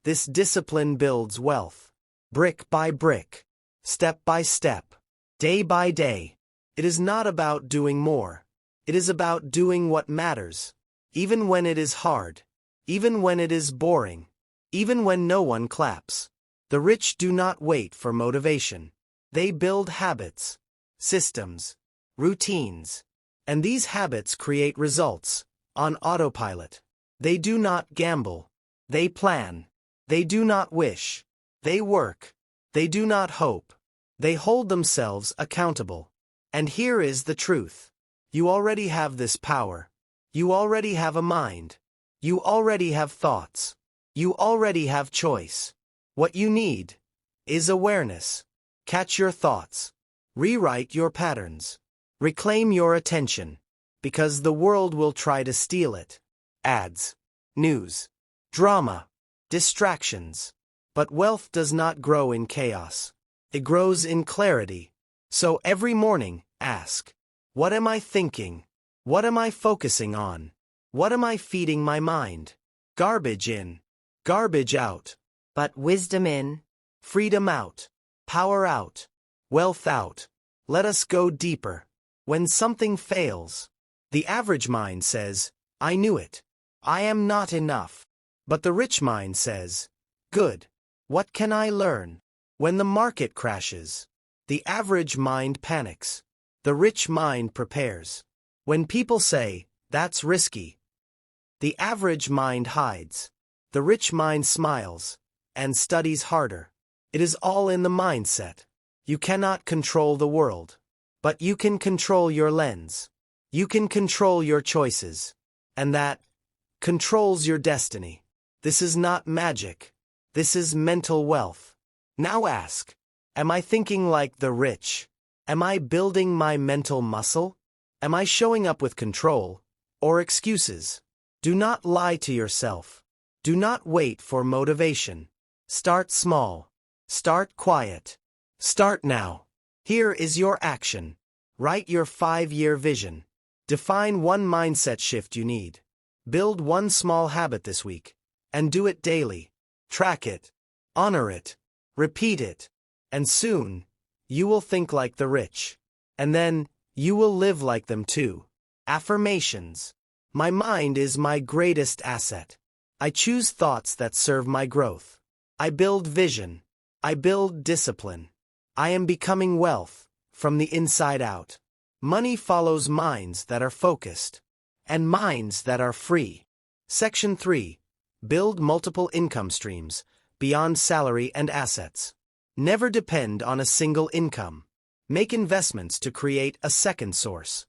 This discipline builds wealth. Brick by brick. Step by step. Day by day. It is not about doing more. It is about doing what matters. Even when it is hard. Even when it is boring. Even when no one claps. The rich do not wait for motivation. They build habits, systems, routines. And these habits create results, on autopilot. They do not gamble. They plan. They do not wish. They work. They do not hope. They hold themselves accountable. And here is the truth. You already have this power. You already have a mind. You already have thoughts. You already have choice. What you need is awareness. Catch your thoughts. Rewrite your patterns. Reclaim your attention. Because the world will try to steal it. Ads, news, drama, distractions. But wealth does not grow in chaos. It grows in clarity. So every morning, ask, what am I thinking? What am I focusing on? What am I feeding my mind? Garbage in, garbage out. But wisdom in, freedom out, power out, wealth out. Let us go deeper. When something fails, the average mind says, I knew it. I am not enough. But the rich mind says, good. What can I learn? When the market crashes, the average mind panics. The rich mind prepares. When people say, that's risky, the average mind hides. The rich mind smiles and studies harder. It is all in the mindset. You cannot control the world, but you can control your lens. You can control your choices, and that controls your destiny. This is not magic. This is mental wealth. Now ask, am I thinking like the rich? Am I building my mental muscle? Am I showing up with control or excuses? Do not lie to yourself. Do not wait for motivation. Start small. Start quiet. Start now. Here is your action. Write your 5-year vision. Define one mindset shift you need. Build one small habit this week. And do it daily. Track it. Honor it. Repeat it. And soon, you will think like the rich. And then, you will live like them too. Affirmations. My mind is my greatest asset. I choose thoughts that serve my growth. I build vision. I build discipline. I am becoming wealth, from the inside out. Money follows minds that are focused, and minds that are free. Section 3. Build multiple income streams, beyond salary and assets. Never depend on a single income. Make investments to create a second source.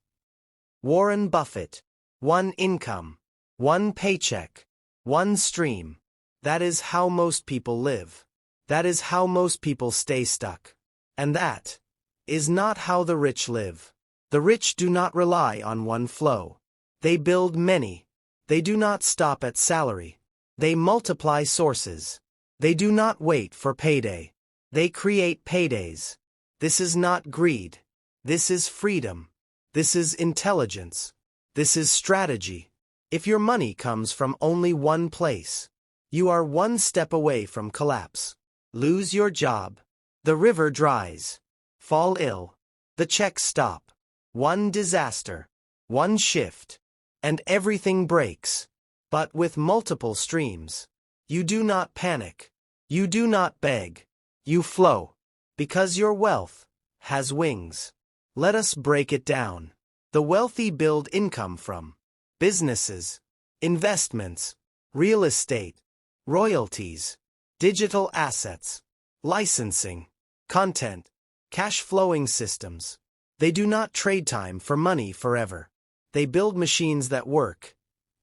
Warren Buffett. One income. One paycheck. One stream. That is how most people live. That is how most people stay stuck. And that is not how the rich live. The rich do not rely on one flow. They build many. They do not stop at salary. They multiply sources. They do not wait for payday. They create paydays. This is not greed. This is freedom. This is intelligence. This is strategy. If your money comes from only one place, you are one step away from collapse. Lose your job. The river dries. Fall ill. The checks stop. One disaster. One shift. And everything breaks. But with multiple streams, you do not panic. You do not beg. You flow. Because your wealth has wings. Let us break it down. The wealthy build income from businesses, investments, real estate, royalties, digital assets, licensing, content, cash-flowing systems. They do not trade time for money forever. They build machines that work,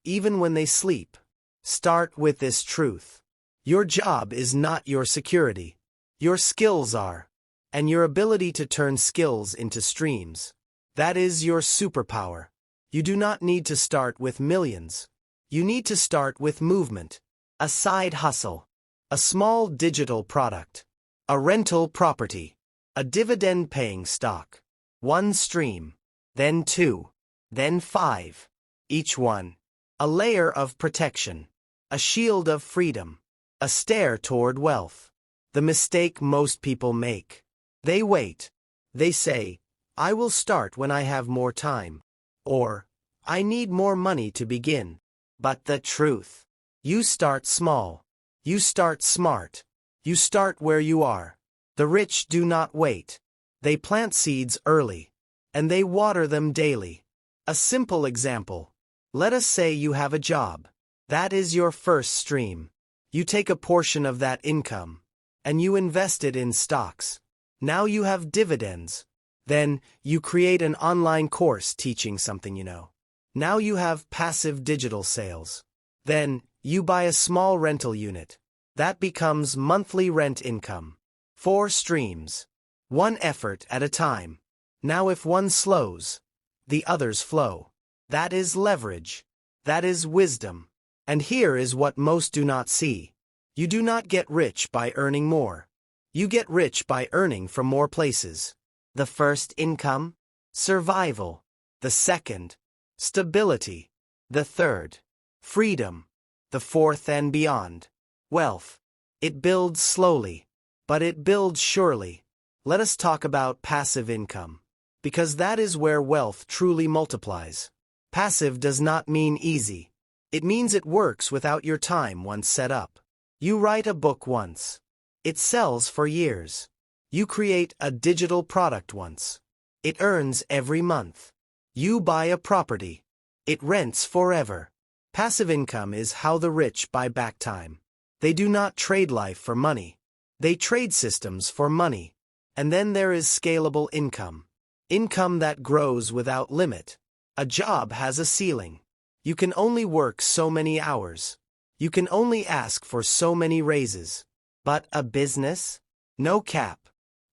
even when they sleep. Start with this truth. Your job is not your security. Your skills are. And your ability to turn skills into streams. That is your superpower. You do not need to start with millions. You need to start with movement. A side hustle. A small digital product. A rental property. A dividend-paying stock. One stream. Then 2. Then 5. Each one. A layer of protection. A shield of freedom. A stare toward wealth. The mistake most people make. They wait. They say, I will start when I have more time. Or, I need more money to begin. But the truth. You start small. You start smart. You start where you are. The rich do not wait. They plant seeds early. And they water them daily. A simple example. Let us say you have a job. That is your first stream. You take a portion of that income. And you invest it in stocks. Now you have dividends. Then, you create an online course teaching something you know. Now you have passive digital sales. Then, you buy a small rental unit. That becomes monthly rent income. 4 streams. One effort at a time. Now if one slows, the others flow. That is leverage. That is wisdom. And here is what most do not see. You do not get rich by earning more. You get rich by earning from more places. The first, income. Survival. The second, stability. The third, freedom. The fourth and beyond, wealth. It builds slowly, but it builds surely. Let us talk about passive income. Because that is where wealth truly multiplies. Passive does not mean easy. It means it works without your time once set up. You write a book once. It sells for years. You create a digital product once. It earns every month. You buy a property. It rents forever. Passive income is how the rich buy back time. They do not trade life for money. They trade systems for money. And then there is scalable income. Income that grows without limit. A job has a ceiling. You can only work so many hours. You can only ask for so many raises. But a business? No cap.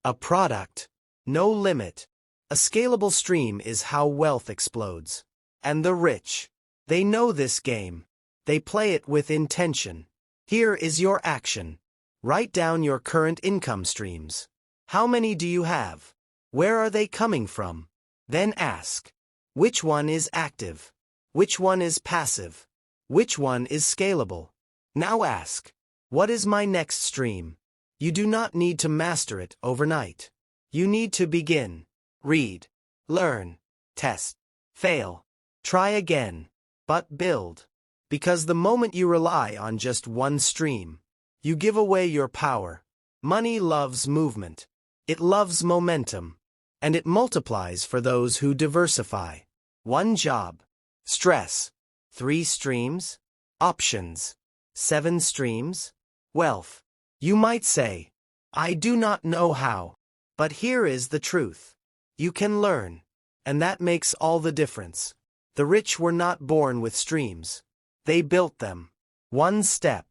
A product? No limit. A scalable stream is how wealth explodes. And the rich, they know this game. They play it with intention. Here is your action. Write down your current income streams. How many do you have? Where are they coming from? Then ask, which one is active? Which one is passive? Which one is scalable? Now ask, what is my next stream? You do not need to master it overnight. You need to begin. Read, learn, test, fail, try again, but build. Because the moment you rely on just one stream, you give away your power. Money loves movement. It loves momentum. And it multiplies for those who diversify. 1 job. Stress. 3 streams. Options. 7 streams. Wealth. You might say, I do not know how. But here is the truth. You can learn. And that makes all the difference. The rich were not born with streams. They built them. 1 step.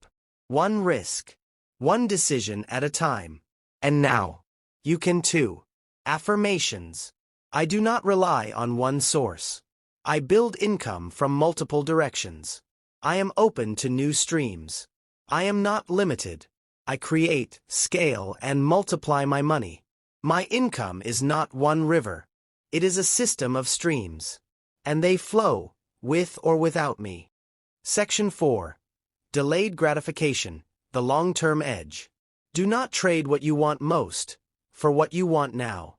1 risk. 1 decision at a time. And now, you can too. Affirmations. I do not rely on one source. I build income from multiple directions. I am open to new streams. I am not limited. I create, scale, and multiply my money. My income is not one river. It is a system of streams. And they flow, with or without me. Section 4. Delayed gratification, the long-term edge. Do not trade what you want most for what you want now.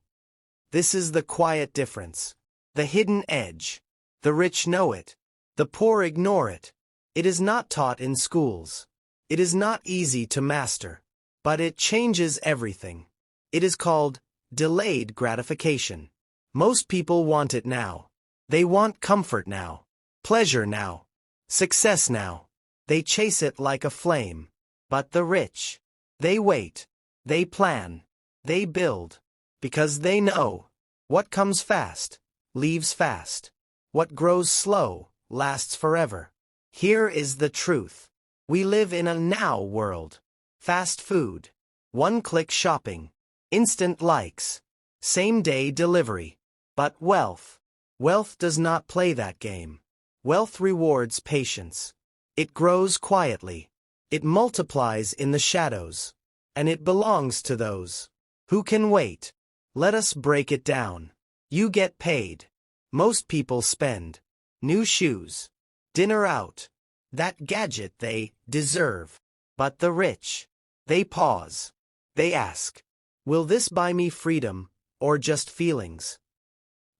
This is the quiet difference. The hidden edge. The rich know it. The poor ignore it. It is not taught in schools. It is not easy to master. But it changes everything. It is called delayed gratification. Most people want it now. They want comfort now. Pleasure now. Success now. They chase it like a flame. But the rich, they wait. They plan. They build. Because they know. What comes fast, leaves fast. What grows slow, lasts forever. Here is the truth. We live in a now world. Fast food. One-click shopping. Instant likes. Same-day delivery. But wealth. Wealth does not play that game. Wealth rewards patience. It grows quietly. It multiplies in the shadows. And it belongs to those who can wait. Let us break it down. You get paid. Most people spend. New shoes. Dinner out. That gadget they deserve. But the rich, they pause. They ask, will this buy me freedom, or just feelings?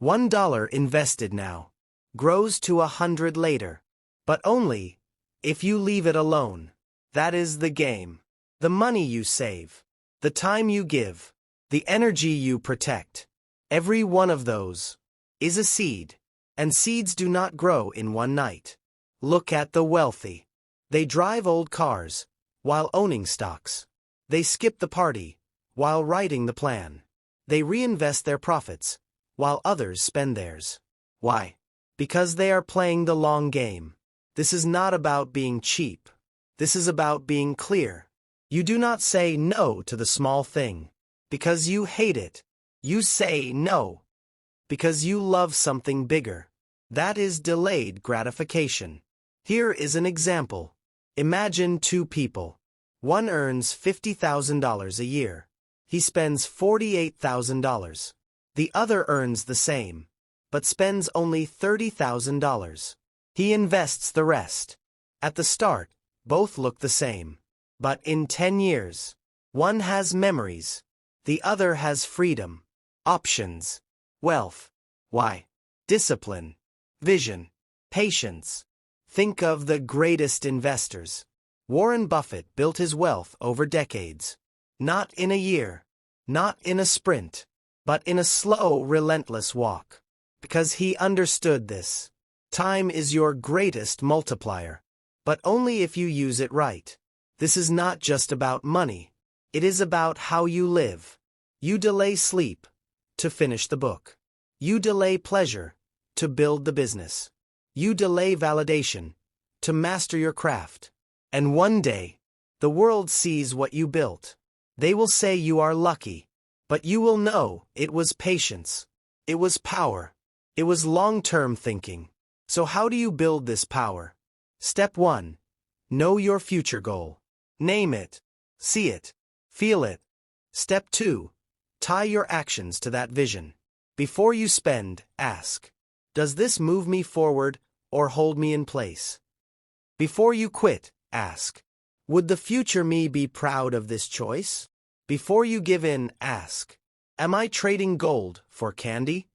$1 invested now grows to 100 later. But only if you leave it alone. That is the game. The money you save, the time you give, the energy you protect. Every one of those is a seed. And seeds do not grow in one night. Look at the wealthy. They drive old cars while owning stocks. They skip the party while writing the plan. They reinvest their profits while others spend theirs. Why? Because they are playing the long game. This is not about being cheap. This is about being clear. You do not say no to the small thing because you hate it. You say no because you love something bigger. That is delayed gratification. Here is an example. Imagine two people. One earns $50,000 a year. He spends $48,000. The other earns the same, but spends only $30,000. He invests the rest. At the start, both look the same. But in 10 years, one has memories. The other has freedom, options, wealth. Why? Discipline, vision, patience. Think of the greatest investors. Warren Buffett built his wealth over decades. Not in a year, not in a sprint, but in a slow, relentless walk. Because he understood this. Time is your greatest multiplier, but only if you use it right. This is not just about money. It is about how you live. You delay sleep to finish the book. You delay pleasure to build the business. You delay validation to master your craft. And one day, the world sees what you built. They will say you are lucky, but you will know it was patience. It was power. It was long-term thinking. So how do you build this power? Step 1. Know your future goal. Name it. See it. Feel it. Step 2. Tie your actions to that vision. Before you spend, ask, does this move me forward or hold me in place? Before you quit, ask, would the future me be proud of this choice? Before you give in, ask, am I trading gold for candy?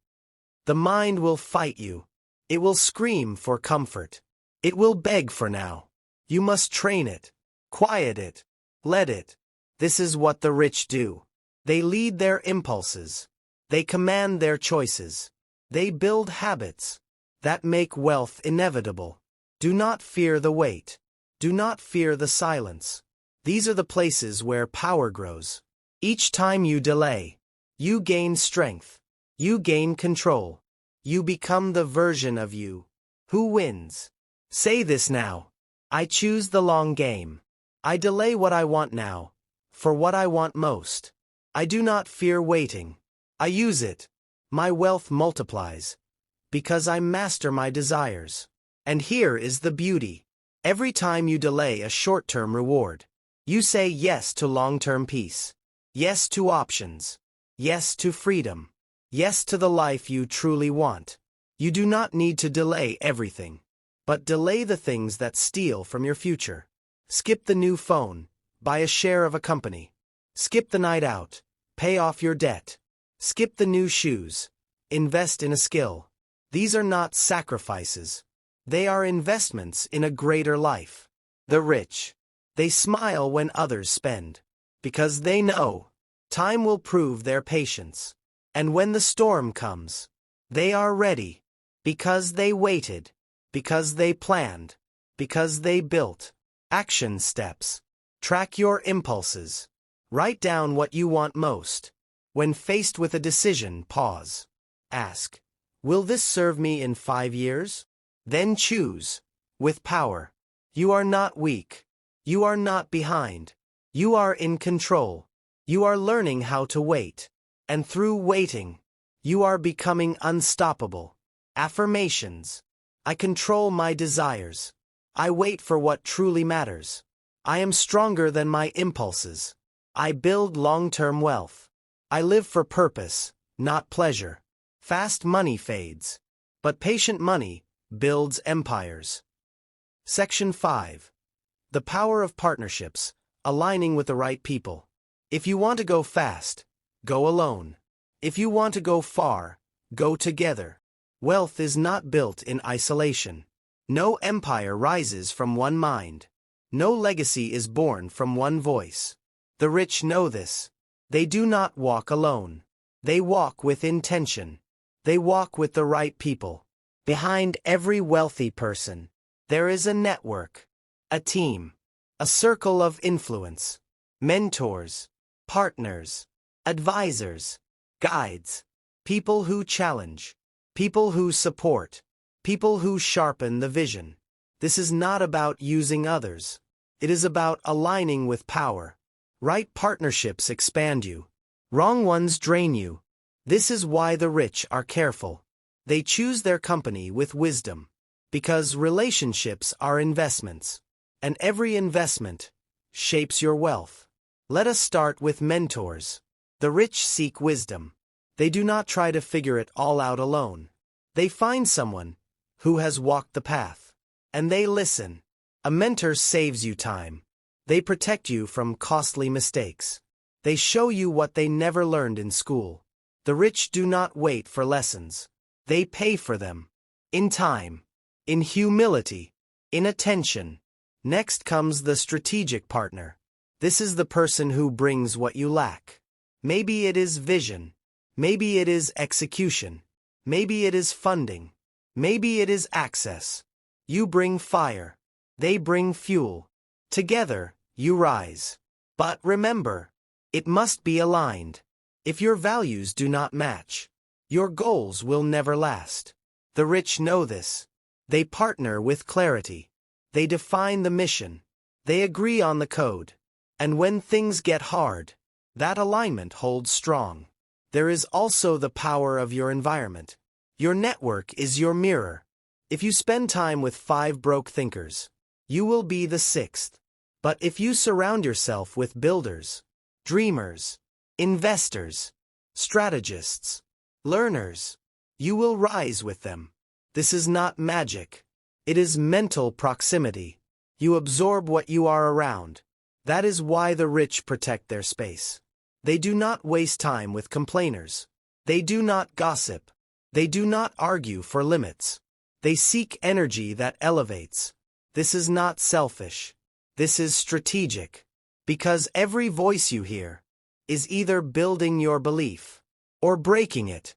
The mind will fight you. It will scream for comfort. It will beg for now. You must train it. Quiet it. Let it. This is what the rich do. They lead their impulses. They command their choices. They build habits that make wealth inevitable. Do not fear the wait. Do not fear the silence. These are the places where power grows. Each time you delay, you gain strength. You gain control. You become the version of you who wins. Say this now. I choose the long game. I delay what I want now for what I want most. I do not fear waiting. I use it. My wealth multiplies because I master my desires. And here is the beauty. Every time you delay a short-term reward, you say yes to long-term peace. Yes to options. Yes to freedom. Yes to the life you truly want. You do not need to delay everything, but delay the things that steal from your future. Skip the new phone. Buy a share of a company. Skip the night out. Pay off your debt. Skip the new shoes. Invest in a skill. These are not sacrifices. They are investments in a greater life. The rich, they smile when others spend, because they know time will prove their patience. And when the storm comes, they are ready, because they waited, because they planned, because they built. Action steps. Track your impulses. Write down what you want most. When faced with a decision, pause. Ask, will this serve me in 5 years? Then choose. With power. You are not weak. You are not behind. You are in control. You are learning how to wait. And through waiting, you are becoming unstoppable. Affirmations. I control my desires. I wait for what truly matters. I am stronger than my impulses. I build long-term wealth. I live for purpose, not pleasure. Fast money fades, but patient money builds empires. Section 5. The power of partnerships, aligning with the right people. If you want to go fast, go alone. If you want to go far, go together. Wealth is not built in isolation. No empire rises from one mind. No legacy is born from one voice. The rich know this. They do not walk alone. They walk with intention. They walk with the right people. Behind every wealthy person, there is a network, a team, a circle of influence, mentors, partners, advisors, guides, people who challenge, people who support, people who sharpen the vision. This is not about using others. It is about aligning with power. Right partnerships expand you. Wrong ones drain you. This is why the rich are careful. They choose their company with wisdom. Because relationships are investments. And every investment shapes your wealth. Let us start with mentors. The rich seek wisdom. They do not try to figure it all out alone. They find someone who has walked the path. And they listen. A mentor saves you time. They protect you from costly mistakes. They show you what they never learned in school. The rich do not wait for lessons. They pay for them. In time. In humility. In attention. Next comes the strategic partner. This is the person who brings what you lack. Maybe it is vision. Maybe it is execution. Maybe it is funding. Maybe it is access. You bring fire. They bring fuel. Together, you rise. But remember, it must be aligned. If your values do not match, your goals will never last. The rich know this. They partner with clarity. They define the mission. They agree on the code. And when things get hard, that alignment holds strong. There is also the power of your environment. Your network is your mirror. If you spend time with 5 broke thinkers, you will be the 6th. But if you surround yourself with builders, dreamers, investors, strategists, learners, you will rise with them. This is not magic. It is mental proximity. You absorb what you are around. That is why the rich protect their space. They do not waste time with complainers. They do not gossip. They do not argue for limits. They seek energy that elevates. This is not selfish. This is strategic. Because every voice you hear is either building your belief or breaking it.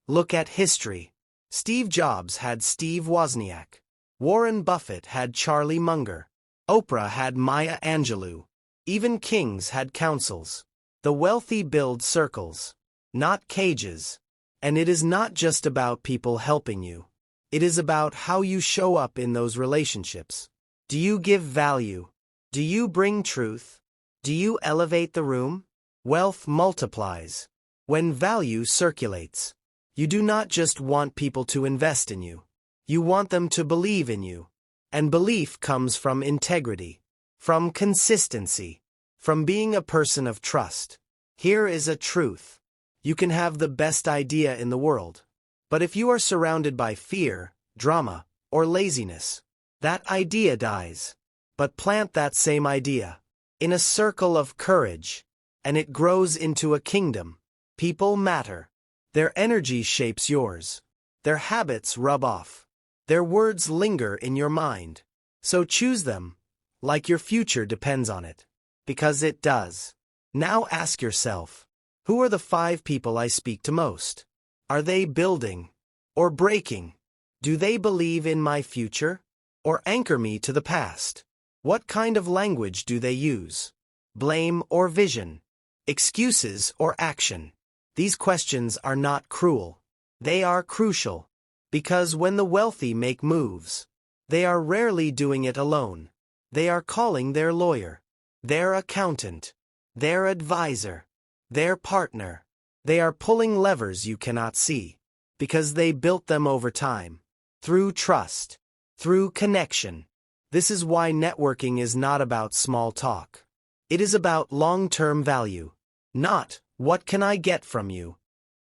Look at history. Steve Jobs had Steve Wozniak. Warren Buffett had Charlie Munger. Oprah had Maya Angelou. Even kings had councils. The wealthy build circles, not cages. And it is not just about people helping you. It is about how you show up in those relationships. Do you give value? Do you bring truth? Do you elevate the room? Wealth multiplies when value circulates. You do not just want people to invest in you. You want them to believe in you. And belief comes from integrity, from consistency, from being a person of trust. Here is a truth. You can have the best idea in the world. But if you are surrounded by fear, drama, or laziness, that idea dies. But plant that same idea in a circle of courage, and it grows into a kingdom. People matter. Their energy shapes yours. Their habits rub off. Their words linger in your mind. So choose them, like your future depends on it. Because it does. Now ask yourself, who are the 5 people I speak to most? Are they building or breaking? Do they believe in my future or anchor me to the past? What kind of language do they use? Blame or vision? Excuses or action? These questions are not cruel. They are crucial. Because when the wealthy make moves, they are rarely doing it alone. They are calling their lawyer, their accountant, their advisor, their partner. They are pulling levers you cannot see. Because they built them over time. Through trust. Through connection. This is why networking is not about small talk. It is about long-term value. Not, what can I get from you?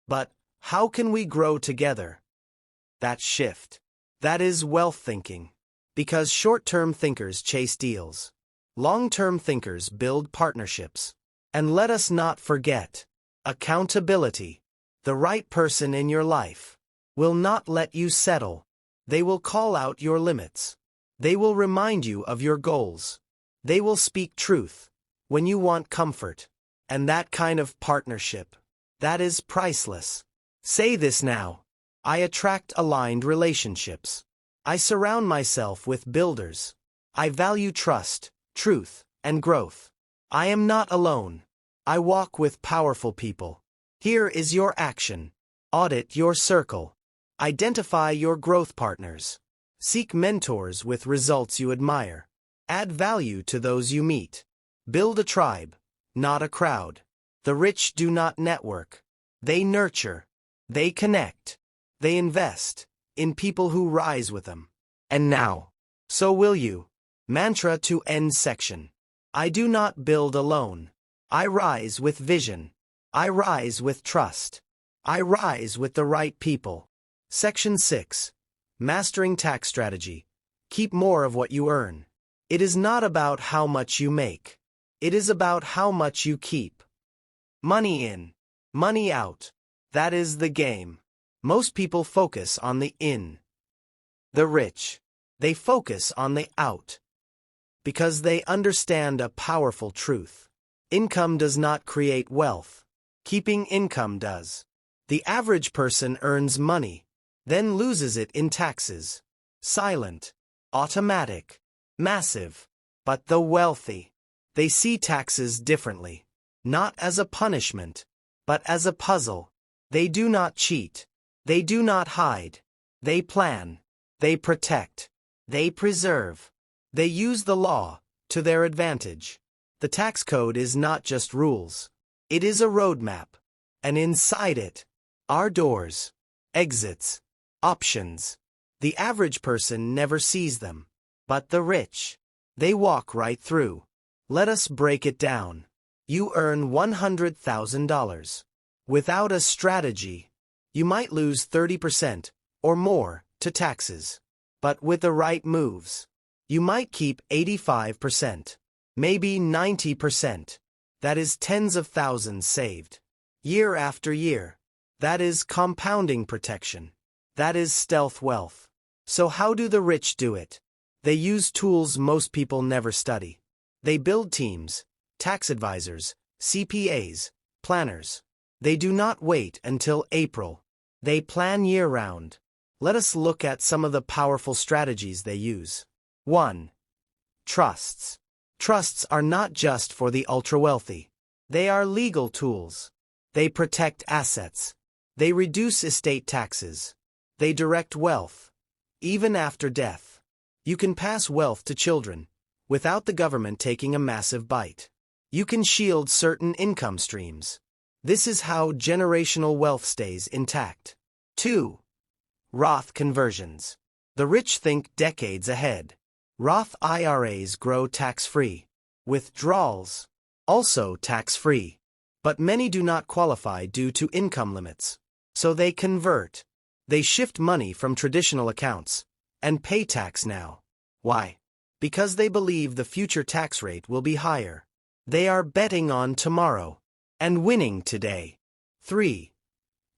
But, how can we grow together? That shift. That is wealth thinking. Because short-term thinkers chase deals. Long-term thinkers build partnerships. And let us not forget accountability. The right person in your life will not let you settle. They will call out your limits. They will remind you of your goals. They will speak truth when you want comfort. And that kind of partnership, that is priceless. Say this now. I attract aligned relationships. I surround myself with builders. I value trust, truth, and growth. I am not alone. I walk with powerful people. Here is your action. Audit your circle. Identify your growth partners. Seek mentors with results you admire. Add value to those you meet. Build a tribe, not a crowd. The rich do not network. They nurture. They connect. They invest in people who rise with them. And now, so will you. Mantra to end section. I do not build alone. I rise with vision. I rise with trust. I rise with the right people. Section 6. Mastering tax strategy. Keep more of what you earn. It is not about how much you make. It is about how much you keep. Money in, money out. That is the game. Most people focus on the in. The rich, they focus on the out. Because they understand a powerful truth. Income does not create wealth. Keeping income does. The average person earns money, then loses it in taxes. Silent, automatic, massive. But the wealthy, they see taxes differently. Not as a punishment, but as a puzzle. They do not cheat. They do not hide. They plan. They protect. They preserve. They use the law to their advantage. The tax code is not just rules. It is a roadmap. And inside it are doors, exits, options. The average person never sees them. But the rich, they walk right through. Let us break it down. You earn $100,000. Without a strategy, you might lose 30% or more to taxes. But with the right moves, you might keep 85%, maybe 90%. That is tens of thousands saved. Year after year. That is compounding protection. That is stealth wealth. So how do the rich do it? They use tools most people never study. They build teams, tax advisors, CPAs, planners. They do not wait until April. They plan year-round. Let us look at some of the powerful strategies they use. 1. Trusts. Trusts are not just for the ultra-wealthy. They are legal tools. They protect assets. They reduce estate taxes. They direct wealth, even after death. You can pass wealth to children, without the government taking a massive bite. You can shield certain income streams. This is how generational wealth stays intact. 2. Roth conversions. The rich think decades ahead. Roth IRAs grow tax-free. Withdrawals, also tax-free. But many do not qualify due to income limits. So they convert. They shift money from traditional accounts and pay tax now. Why? Because they believe the future tax rate will be higher. They are betting on tomorrow and winning today. 3.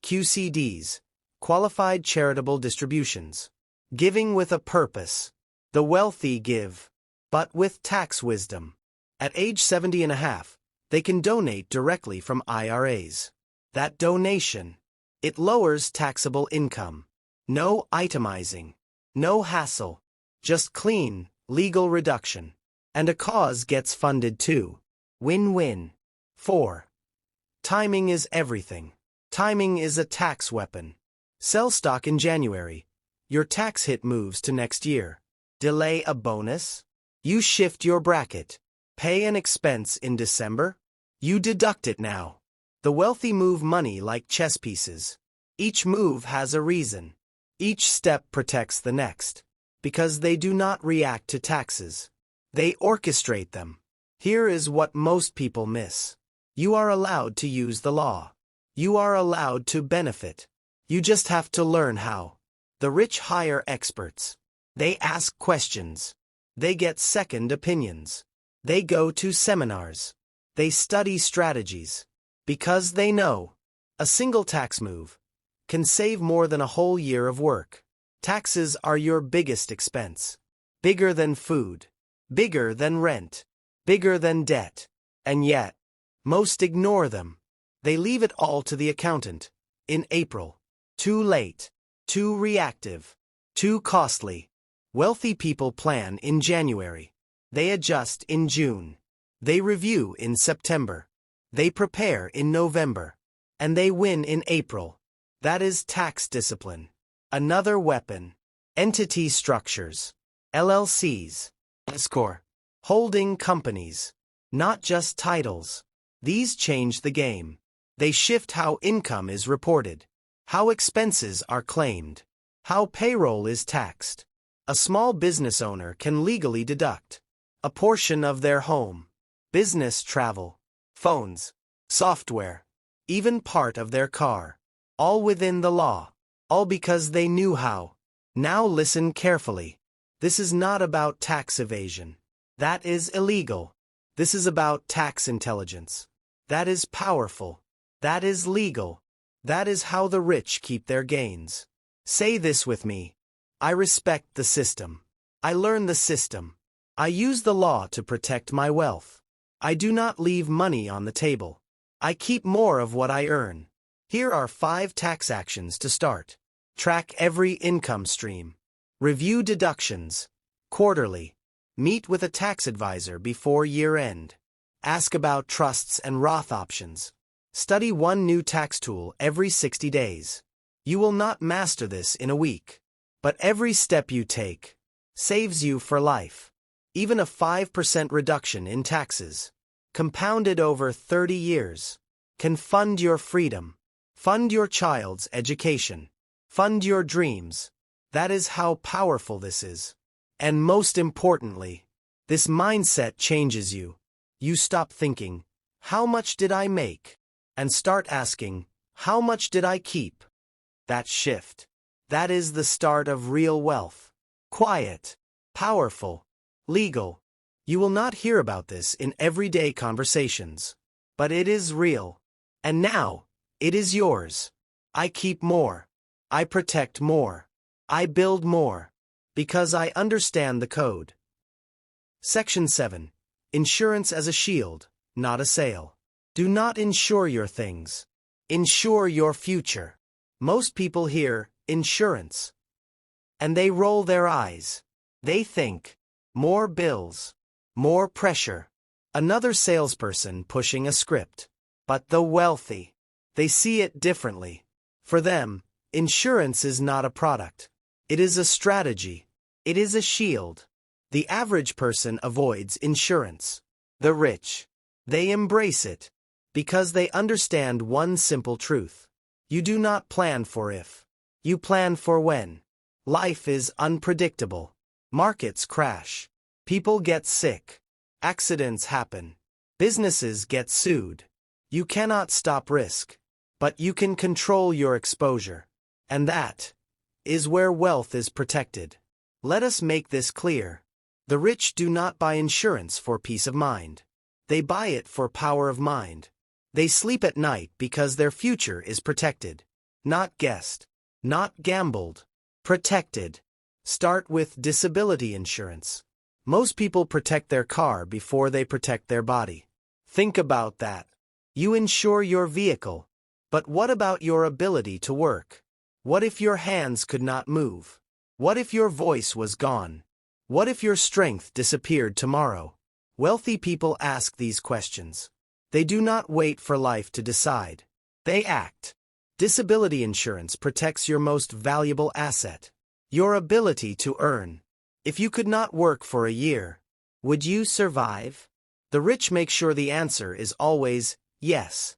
QCDs, qualified charitable distributions. Giving with a purpose. The wealthy give, but with tax wisdom. At age 70 and a half, they can donate directly from IRAs. That donation, it lowers taxable income. No itemizing, no hassle, just clean, legal reduction. And a cause gets funded too. Win-win. 4. Timing is everything. Timing is a tax weapon. Sell stock in January. Your tax hit moves to next year. Delay a bonus? You shift your bracket. Pay an expense in December? You deduct it now. The wealthy move money like chess pieces. Each move has a reason. Each step protects the next. Because they do not react to taxes. They orchestrate them. Here is what most people miss. You are allowed to use the law. You are allowed to benefit. You just have to learn how. The rich hire experts. They ask questions. They get second opinions. They go to seminars. They study strategies. Because they know a single tax move can save more than a whole year of work. Taxes are your biggest expense. Bigger than food. Bigger than rent. Bigger than debt. And yet, most ignore them. They leave it all to the accountant. In April. Too late. Too reactive. Too costly. Wealthy people plan in January. They adjust in June. They review in September. They prepare in November. And they win in April. That is tax discipline. Another weapon. Entity structures. LLCs. S-corp. Holding companies. Not just titles. These change the game. They shift how income is reported. How expenses are claimed. How payroll is taxed. A small business owner can legally deduct a portion of their home, business travel, phones, software, even part of their car. All within the law. All because they knew how. Now listen carefully. This is not about tax evasion. That is illegal. This is about tax intelligence. That is powerful. That is legal. That is how the rich keep their gains. Say this with me. I respect the system. I learn the system. I use the law to protect my wealth. I do not leave money on the table. I keep more of what I earn. Here are 5 tax actions to start. Track every income stream. Review deductions. Quarterly. Meet with a tax advisor before year-end. Ask about trusts and Roth options. Study one new tax tool every 60 days. You will not master this in a week. But every step you take saves you for life. Even a 5% reduction in taxes, compounded over 30 years, can fund your freedom, fund your child's education, fund your dreams. That is how powerful this is. And most importantly, this mindset changes you. You stop thinking, how much did I make? And start asking, how much did I keep? That shift. That is the start of real wealth. Quiet, powerful, legal. You will not hear about this in everyday conversations. But it is real. And now, it is yours. I keep more. I protect more. I build more. Because I understand the code. Section 7. Insurance as a shield, not a sale. Do not insure your things. Insure your future. Most people hear insurance, and they roll their eyes. They think, more bills, more pressure, another salesperson pushing a script. But the wealthy, they see it differently. For them, insurance is not a product. It is a strategy. It is a shield. The average person avoids insurance. The rich, they embrace it, because they understand one simple truth. You do not plan for if. You plan for when. Life is unpredictable. Markets crash. People get sick. Accidents happen. Businesses get sued. You cannot stop risk. But you can control your exposure. And that is where wealth is protected. Let us make this clear. The rich do not buy insurance for peace of mind. They buy it for power of mind. They sleep at night because their future is protected. Not guessed. Not gambled. Protected. Start with disability insurance. Most people protect their car before they protect their body. Think about that. You insure your vehicle. But what about your ability to work? What if your hands could not move? What if your voice was gone? What if your strength disappeared tomorrow? Wealthy people ask these questions. They do not wait for life to decide. They act. Disability insurance protects your most valuable asset, your ability to earn. If you could not work for a year, would you survive? The rich make sure the answer is always yes.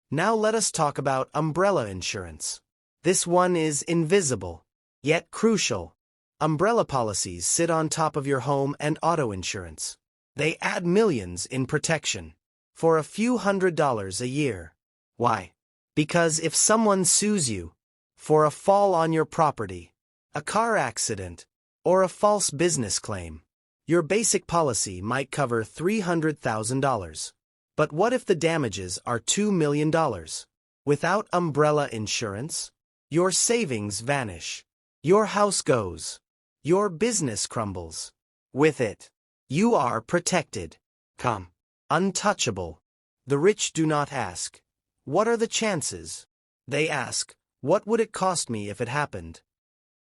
Now let us talk about umbrella insurance. This one is invisible, yet crucial. Umbrella policies sit on top of your home and auto insurance. They add millions in protection for a few $100s a year. Why? Because if someone sues you for a fall on your property, a car accident, or a false business claim, Your basic policy might cover $300,000. But what if the damages are $2 million? Without umbrella insurance, your savings vanish. Your house goes. Your business crumbles. With it, you are protected. Come. Untouchable. The rich do not ask, "What are the chances?" They ask, "What would it cost me if it happened?"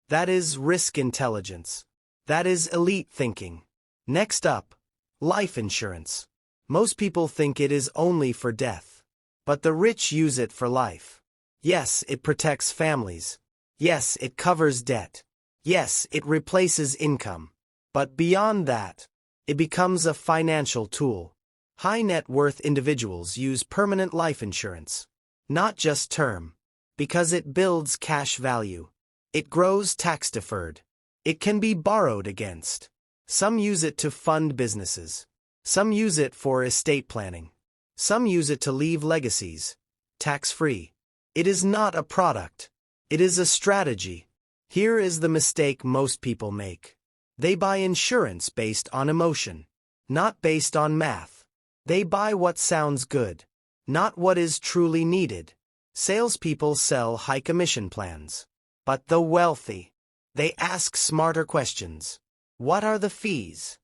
That is risk intelligence. That is elite thinking. Next up, life insurance. Most people think it is only for death. But the rich use it for life. Yes, it protects families. Yes, it covers debt. Yes, it replaces income. But beyond that, it becomes a financial tool. High net worth individuals use permanent life insurance, not just term, because it builds cash value. It grows tax deferred. It can be borrowed against. Some use it to fund businesses. Some use it for estate planning. Some use it to leave legacies, tax-free. It is not a product. It is a strategy. Here is the mistake most people make. They buy insurance based on emotion, not based on math. They buy what sounds good, not what is truly needed. Salespeople sell high commission plans. But the wealthy, they ask smarter questions. What are the fees?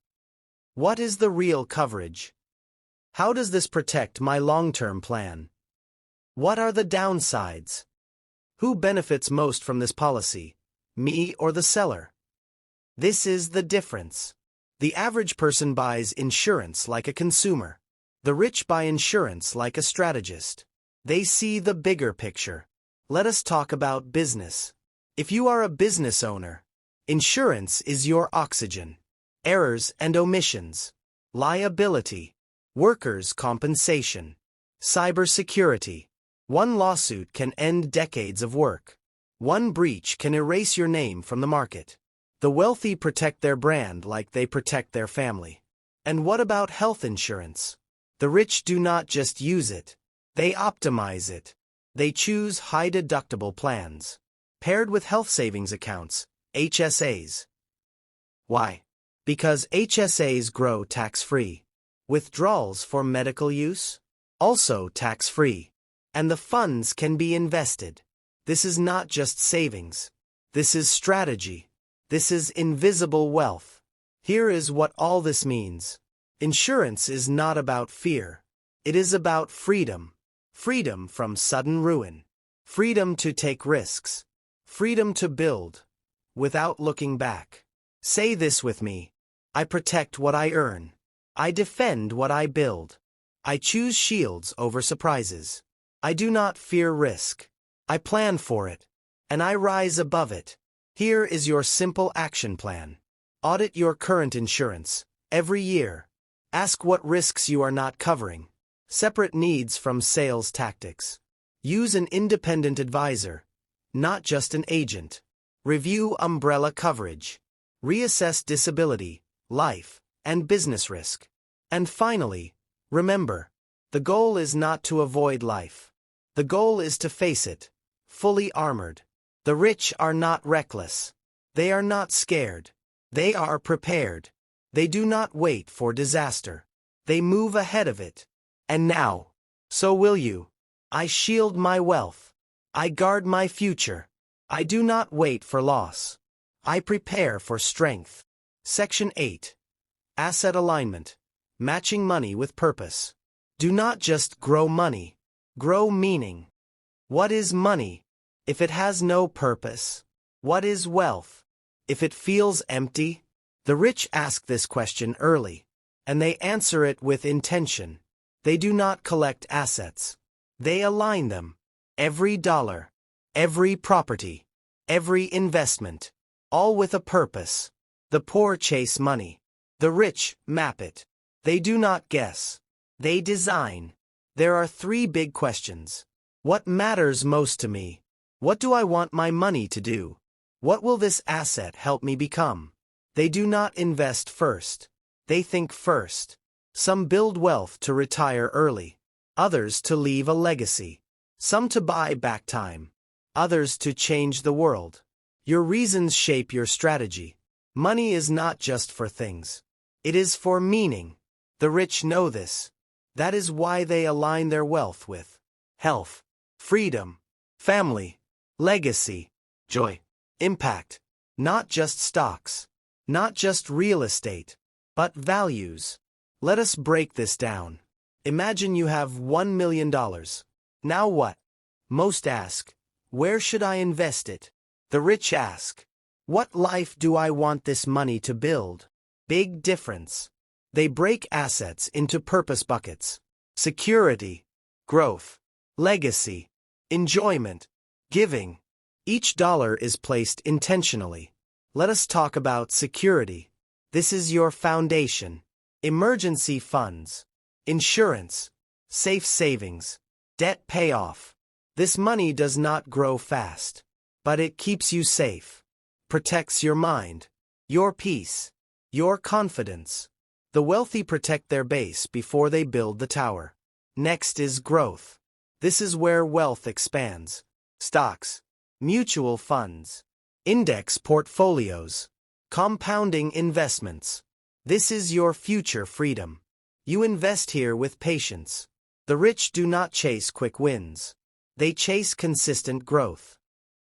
What is the real coverage? How does this protect my long-term plan? What are the downsides? Who benefits most from this policy, me or the seller? This is the difference. The average person buys insurance like a consumer. The rich buy insurance like a strategist. They see the bigger picture. Let us talk about business. If you are a business owner, insurance is your oxygen. Errors and omissions, liability, workers' compensation, cybersecurity. One lawsuit can end decades of work. One breach can erase your name from the market. The wealthy protect their brand like they protect their family. And what about health insurance? The rich do not just use it. They optimize it. They choose high-deductible plans, paired with health savings accounts, HSAs. Why? Because HSAs grow tax-free. Withdrawals for medical use? Also tax-free. And the funds can be invested. This is not just savings. This is strategy. This is invisible wealth. Here is what all this means. Insurance is not about fear. It is about freedom. Freedom from sudden ruin. Freedom to take risks. Freedom to build, without looking back. Say this with me. I protect what I earn. I defend what I build. I choose shields over surprises. I do not fear risk. I plan for it. And I rise above it. Here is your simple action plan. Audit your current insurance, every year. Ask what risks you are not covering. Separate needs from sales tactics. Use an independent advisor, not just an agent. Review umbrella coverage. Reassess disability, life, and business risk. And finally, remember, the goal is not to avoid life. The goal is to face it, fully armored. The rich are not reckless. They are not scared. They are prepared. They do not wait for disaster. They move ahead of it. And now, so will you. I shield my wealth. I guard my future. I do not wait for loss. I prepare for strength. Section 8. Asset alignment. Matching money with purpose. Do not just grow money. Grow meaning. What is money if it has no purpose? What is wealth if it feels empty? The rich ask this question early, and they answer it with intention. They do not collect assets. They align them. Every dollar, every property, every investment, all with a purpose. The poor chase money. The rich map it. They do not guess. They design. There are three big questions. What matters most to me? What do I want my money to do? What will this asset help me become? They do not invest first. They think first. Some build wealth to retire early. Others to leave a legacy. Some to buy back time. Others to change the world. Your reasons shape your strategy. Money is not just for things. It is for meaning. The rich know this. That is why they align their wealth with health, freedom, family, legacy, joy, impact. Not just stocks, not just real estate, but values. Let us break this down. Imagine you have $1 million. Now what? Most ask, where should I invest it? The rich ask, what life do I want this money to build? Big difference. They break assets into purpose buckets: security, growth, legacy, enjoyment, giving. Each dollar is placed intentionally. Let us talk about security. This is your foundation. Emergency funds, insurance, safe savings, debt payoff. This money does not grow fast, but it keeps you safe, protects your mind, your peace, your confidence. The wealthy protect their base before they build the tower. Next is growth. This is where wealth expands. Stocks, mutual funds, index portfolios, compounding investments. This is your future freedom. You invest here with patience. The rich do not chase quick wins. They chase consistent growth.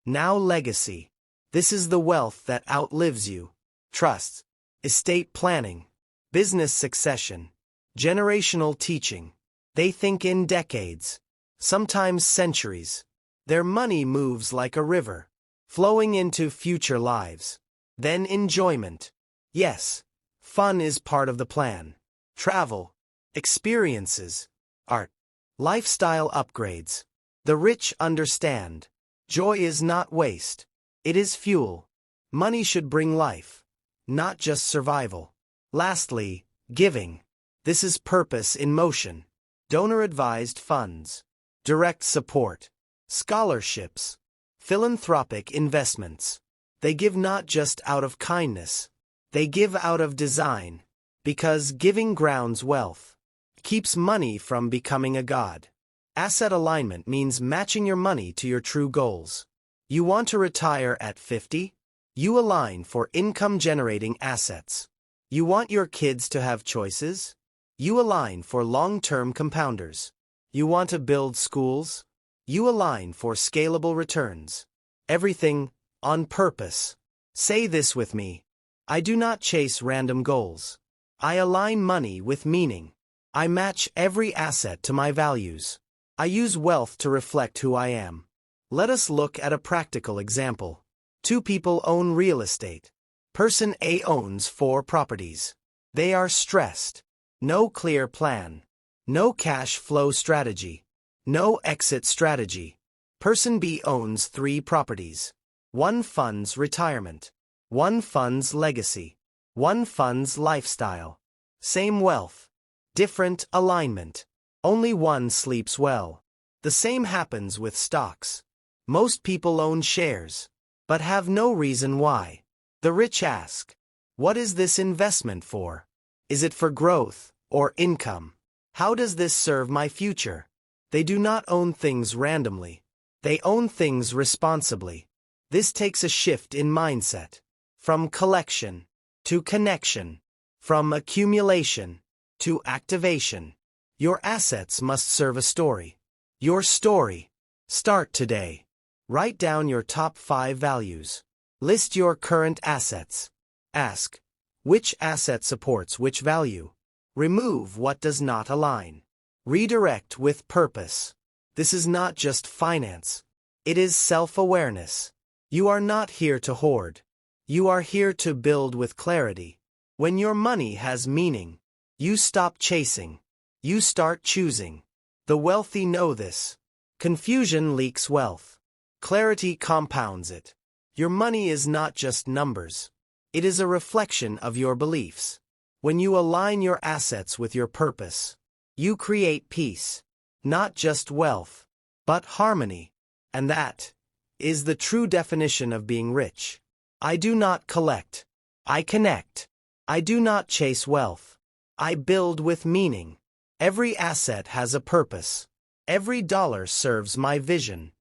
Now legacy. This is the wealth that outlives you. Trust, estate planning, business succession, generational teaching. They think in decades, sometimes centuries. Their money moves like a river, flowing into future lives. Then enjoyment. Yes, fun is part of the plan. Travel, experiences, art, lifestyle upgrades. The rich understand. Joy is not waste. It is fuel. Money should bring life, not just survival. Lastly, giving. This is purpose in motion. Donor-advised funds, direct support, scholarships, philanthropic investments. They give not just out of kindness. They give out of design. Because giving grounds wealth, keeps money from becoming a god. Asset alignment means matching your money to your true goals. You want to retire at 50? You align for income-generating assets. You want your kids to have choices? You align for long-term compounders. You want to build schools? You align for scalable returns. Everything on purpose. Say this with me. I do not chase random goals. I align money with meaning. I match every asset to my values. I use wealth to reflect who I am. Let us look at a practical example. Two people own real estate. Person A owns 4 properties. They are stressed. No clear plan. No cash flow strategy. No exit strategy. Person B owns 3 properties. One funds retirement. One funds legacy. One funds lifestyle. Same wealth. Different alignment. Only one sleeps well. The same happens with stocks. Most people own shares, but have no reason why. The rich ask, what is this investment for? Is it for growth or income? How does this serve my future? They do not own things randomly. They own things responsibly. This takes a shift in mindset. From collection to connection. From accumulation to activation. Your assets must serve a story. Your story. Start today. Write down your top 5 values. List your current assets. Ask, which asset supports which value? Remove what does not align. Redirect with purpose. This is not just finance. It is self-awareness. You are not here to hoard. You are here to build with clarity. When your money has meaning, you stop chasing. You start choosing. The wealthy know this. Confusion leaks wealth. Clarity compounds it. Your money is not just numbers. It is a reflection of your beliefs. When you align your assets with your purpose, you create peace. Not just wealth, but harmony. And that is the true definition of being rich. I do not collect. I connect. I do not chase wealth. I build with meaning. Every asset has a purpose. Every dollar serves my vision.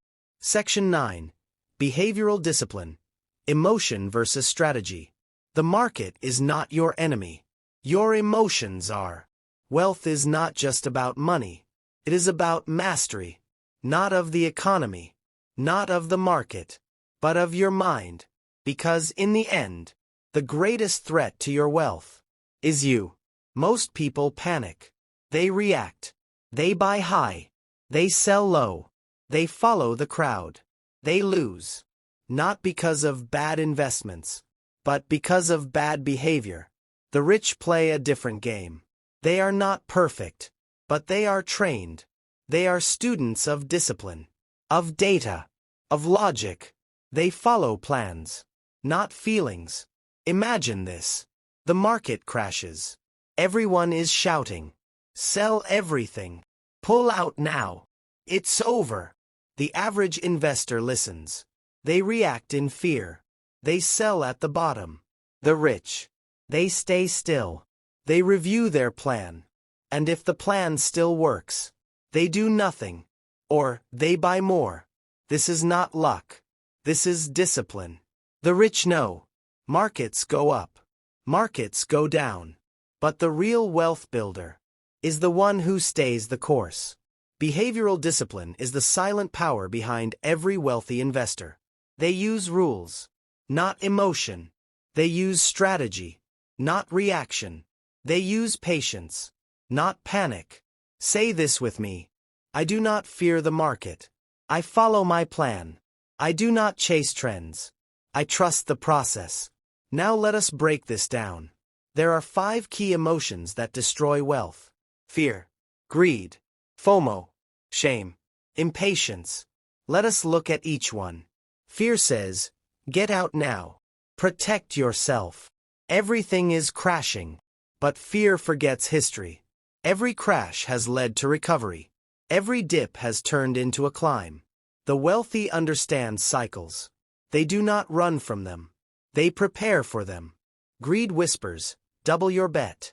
Section 9. Behavioral discipline. Emotion versus strategy. The market is not your enemy. Your emotions are. Wealth is not just about money. It is about mastery. Not of the economy. Not of the market. But of your mind. Because in the end, the greatest threat to your wealth is you. Most people panic. They react. They buy high. They sell low. They follow the crowd. They lose. Not because of bad investments, but because of bad behavior. The rich play a different game. They are not perfect, but they are trained. They are students of discipline, of data, of logic. They follow plans, not feelings. Imagine this. The market crashes. Everyone is shouting. Sell everything. Pull out now. It's over. The average investor listens. They react in fear. They sell at the bottom. The rich. They stay still. They review their plan. And if the plan still works, they do nothing. Or they buy more. This is not luck. This is discipline. The rich know. Markets go up. Markets go down. But the real wealth builder is the one who stays the course. Behavioral discipline is the silent power behind every wealthy investor. They use rules, not emotion. They use strategy, not reaction. They use patience, not panic. Say this with me. I do not fear the market. I follow my plan. I do not chase trends. I trust the process. Now let us break this down. There are 5 key emotions that destroy wealth: fear, greed, FOMO, shame, impatience. Let us look at each one. Fear says, get out now. Protect yourself. Everything is crashing. But fear forgets history. Every crash has led to recovery. Every dip has turned into a climb. The wealthy understand cycles. They do not run from them. They prepare for them. Greed whispers, double your bet.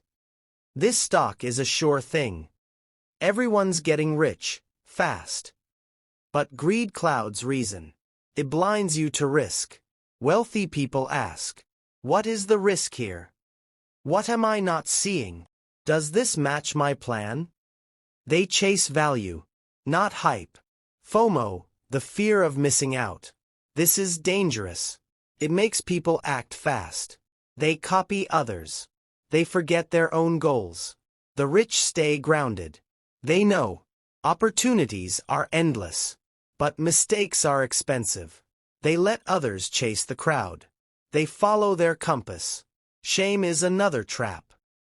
This stock is a sure thing. Everyone's getting rich, fast. But greed clouds reason. It blinds you to risk. Wealthy people ask, what is the risk here? What am I not seeing? Does this match my plan? They chase value, not hype. FOMO, the fear of missing out. This is dangerous. It makes people act fast. They copy others. They forget their own goals. The rich stay grounded. They know opportunities are endless, but mistakes are expensive. They let others chase the crowd. They follow their compass. Shame is another trap.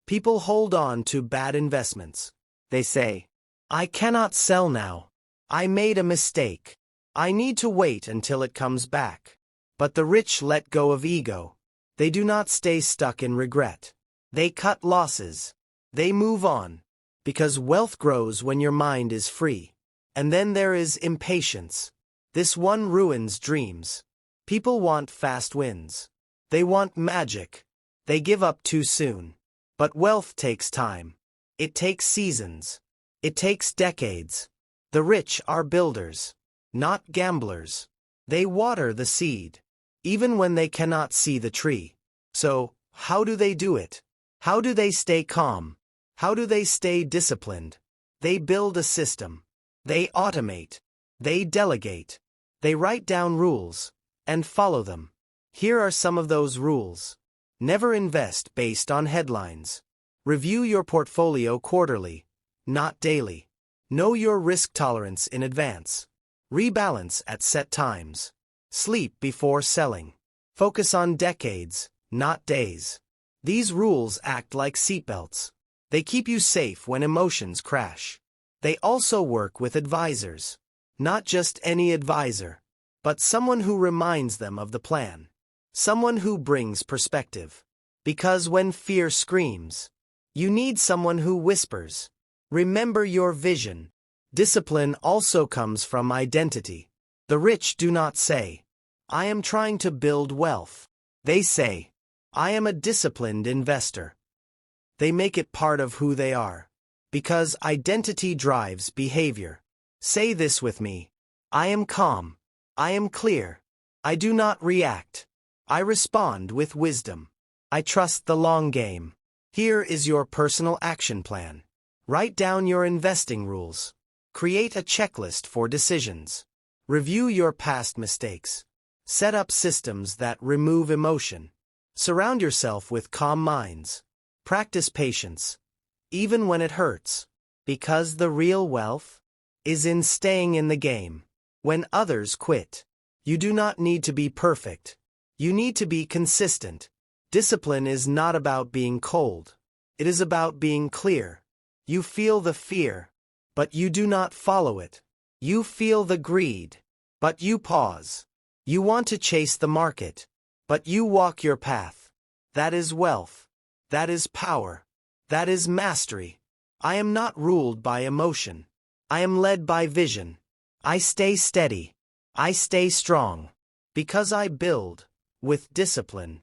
People hold on to bad investments. They say, I cannot sell now. I made a mistake. I need to wait until it comes back. But the rich let go of ego. They do not stay stuck in regret. They cut losses. They move on. Because wealth grows when your mind is free. And then there is impatience. This one ruins dreams. People want fast wins. They want magic. They give up too soon. But wealth takes time. It takes seasons. It takes decades. The rich are builders, not gamblers. They water the seed, even when they cannot see the tree. So, how do they do it? How do they stay calm? How do they stay disciplined? They build a system. They automate. They delegate. They write down rules and follow them. Here are some of those rules. Never invest based on headlines. Review your portfolio quarterly, not daily. Know your risk tolerance in advance. Rebalance at set times. Sleep before selling. Focus on decades, not days. These rules act like seatbelts. They keep you safe when emotions crash. They also work with advisors. Not just any advisor, but someone who reminds them of the plan. Someone who brings perspective. Because when fear screams, you need someone who whispers, remember your vision. Discipline also comes from identity. The rich do not say, I am trying to build wealth. They say, I am a disciplined investor. They make it part of who they are. Because identity drives behavior. Say this with me. I am calm. I am clear. I do not react. I respond with wisdom. I trust the long game. Here is your personal action plan. Write down your investing rules. Create a checklist for decisions. Review your past mistakes. Set up systems that remove emotion. Surround yourself with calm minds. Practice patience, even when it hurts, because the real wealth is in staying in the game. When others quit, you do not need to be perfect. You need to be consistent. Discipline is not about being cold. It is about being clear. You feel the fear, but you do not follow it. You feel the greed, but you pause. You want to chase the market, but you walk your path. That is wealth. That is power. That is mastery. I am not ruled by emotion. I am led by vision. I stay steady. I stay strong. Because I build with discipline.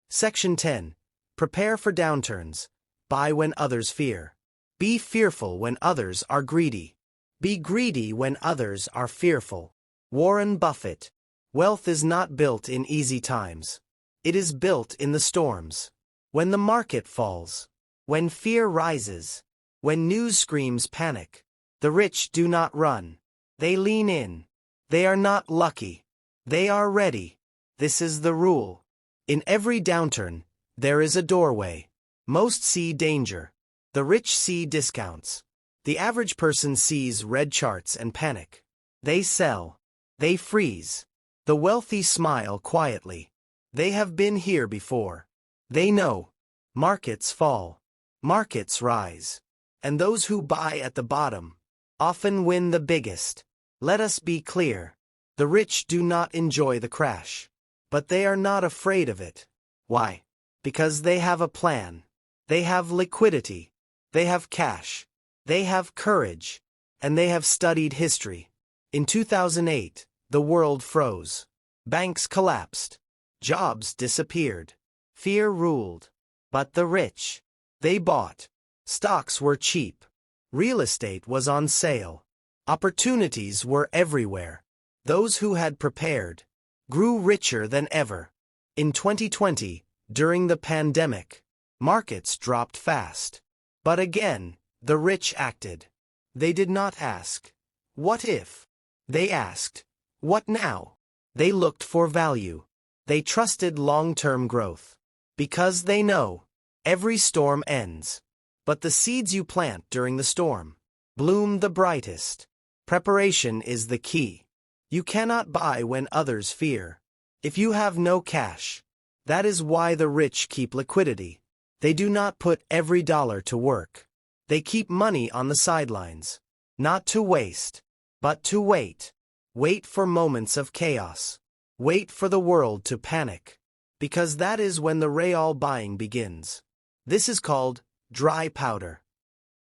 Section 10. Prepare for downturns. Buy when others fear. Be fearful when others are greedy. Be greedy when others are fearful. Warren Buffett. Wealth is not built in easy times. It is built in the storms. When the market falls. When fear rises. When news screams panic. The rich do not run. They lean in. They are not lucky. They are ready. This is the rule. In every downturn, there is a doorway. Most see danger. The rich see discounts. The average person sees red charts and panic. They sell. They freeze. The wealthy smile quietly. They have been here before. They know. Markets fall. Markets rise. And those who buy at the bottom often win the biggest. Let us be clear. The rich do not enjoy the crash. But they are not afraid of it. Why? Because they have a plan. They have liquidity. They have cash. They have courage. And they have studied history. In 2008, the world froze. Banks collapsed. Jobs disappeared. Fear ruled. But the rich, they bought. Stocks were cheap. Real estate was on sale. Opportunities were everywhere. Those who had prepared grew richer than ever. In 2020, during the pandemic, markets dropped fast. But again, the rich acted. They did not ask, "What if?" They asked, "What now?" They looked for value. They trusted long-term growth. Because they know, every storm ends. But the seeds you plant during the storm bloom the brightest. Preparation is the key. You cannot buy when others fear. If you have no cash, that is why the rich keep liquidity. They do not put every dollar to work. They keep money on the sidelines. Not to waste, but to wait. Wait for moments of chaos. Wait for the world to panic. Because that is when the real buying begins. This is called dry powder.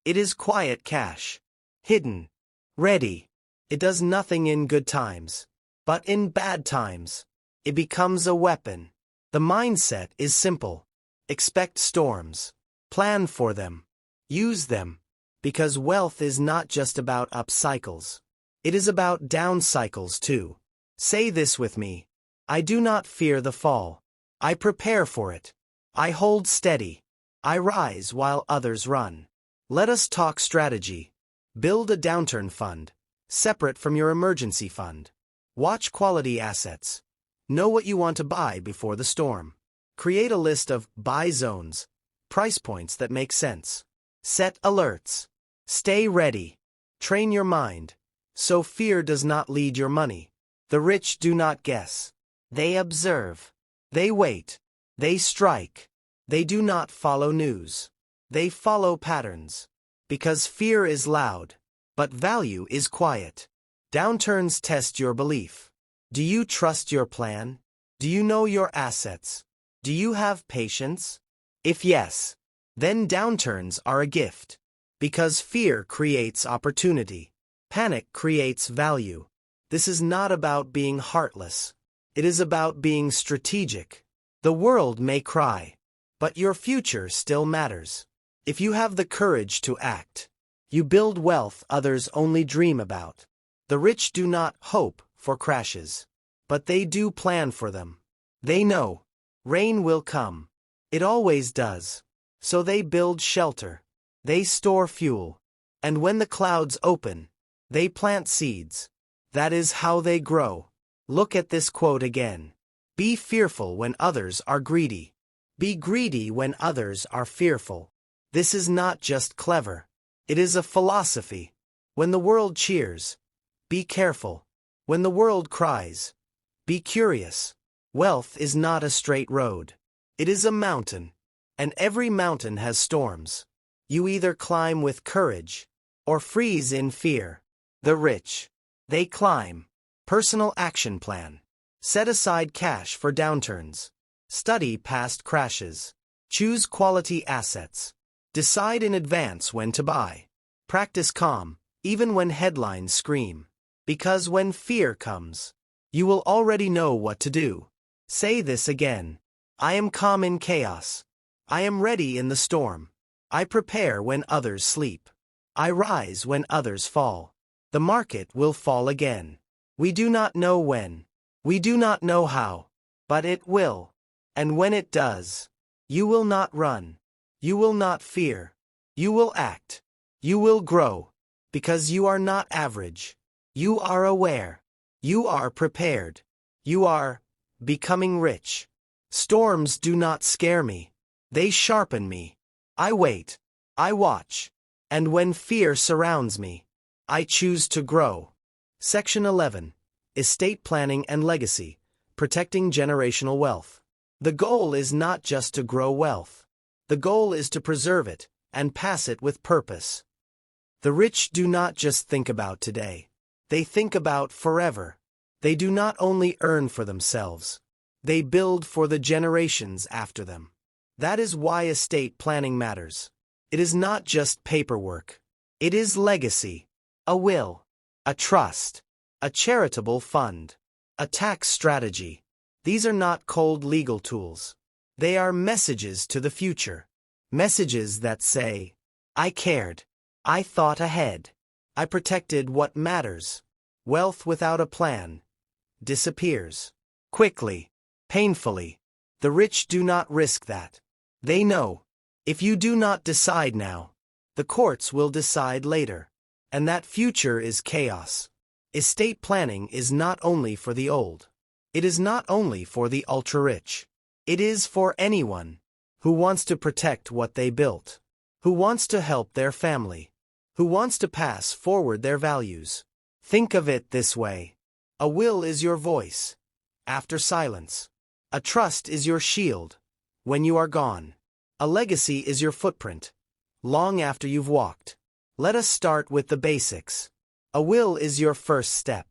It is quiet cash. Hidden. Ready. It does nothing in good times. But in bad times, it becomes a weapon. The mindset is simple. Expect storms. Plan for them. Use them. Because wealth is not just about up cycles. It is about down cycles too. Say this with me. I do not fear the fall. I prepare for it. I hold steady. I rise while others run. Let us talk strategy. Build a downturn fund, separate from your emergency fund. Watch quality assets. Know what you want to buy before the storm. Create a list of buy zones, price points that make sense. Set alerts. Stay ready. Train your mind, so fear does not lead your money. The rich do not guess. They observe. They wait. They strike. They do not follow news. They follow patterns. Because fear is loud, but value is quiet. Downturns test your belief. Do you trust your plan? Do you know your assets? Do you have patience? If yes, then downturns are a gift. Because fear creates opportunity. Panic creates value. This is not about being heartless. It is about being strategic. The world may cry, but your future still matters. If you have the courage to act, you build wealth others only dream about. The rich do not hope for crashes, but they do plan for them. They know rain will come. It always does. So they build shelter. They store fuel. And when the clouds open, they plant seeds. That is how they grow. Look at this quote again. Be fearful when others are greedy. Be greedy when others are fearful. This is not just clever. It is a philosophy. When the world cheers, be careful. When the world cries, be curious. Wealth is not a straight road. It is a mountain. And every mountain has storms. You either climb with courage, or freeze in fear. The rich. They climb. Personal action plan. Set aside cash for downturns. Study past crashes. Choose quality assets. Decide in advance when to buy. Practice calm, even when headlines scream. Because when fear comes, you will already know what to do. Say this again. I am calm in chaos. I am ready in the storm. I prepare when others sleep. I rise when others fall. The market will fall again. We do not know when. We do not know how. But it will. And when it does, you will not run. You will not fear. You will act. You will grow. Because you are not average. You are aware. You are prepared. You are becoming rich. Storms do not scare me. They sharpen me. I wait. I watch. And when fear surrounds me, I choose to grow. Section 11. Estate Planning and Legacy. Protecting Generational Wealth. The goal is not just to grow wealth. The goal is to preserve it and pass it with purpose. The rich do not just think about today. They think about forever. They do not only earn for themselves. They build for the generations after them. That is why estate planning matters. It is not just paperwork. It is legacy. A will. A trust. A charitable fund. A tax strategy. These are not cold legal tools. They are messages to the future. Messages that say, I cared. I thought ahead. I protected what matters. Wealth without a plan disappears. Quickly. Painfully. The rich do not risk that. They know. If you do not decide now, the courts will decide later. And that future is chaos. Estate planning is not only for the old. It is not only for the ultra-rich. It is for anyone who wants to protect what they built, who wants to help their family, who wants to pass forward their values. Think of it this way. A will is your voice after silence. A trust is your shield when you are gone. A legacy is your footprint long after you've walked. Let us start with the basics. A will is your first step.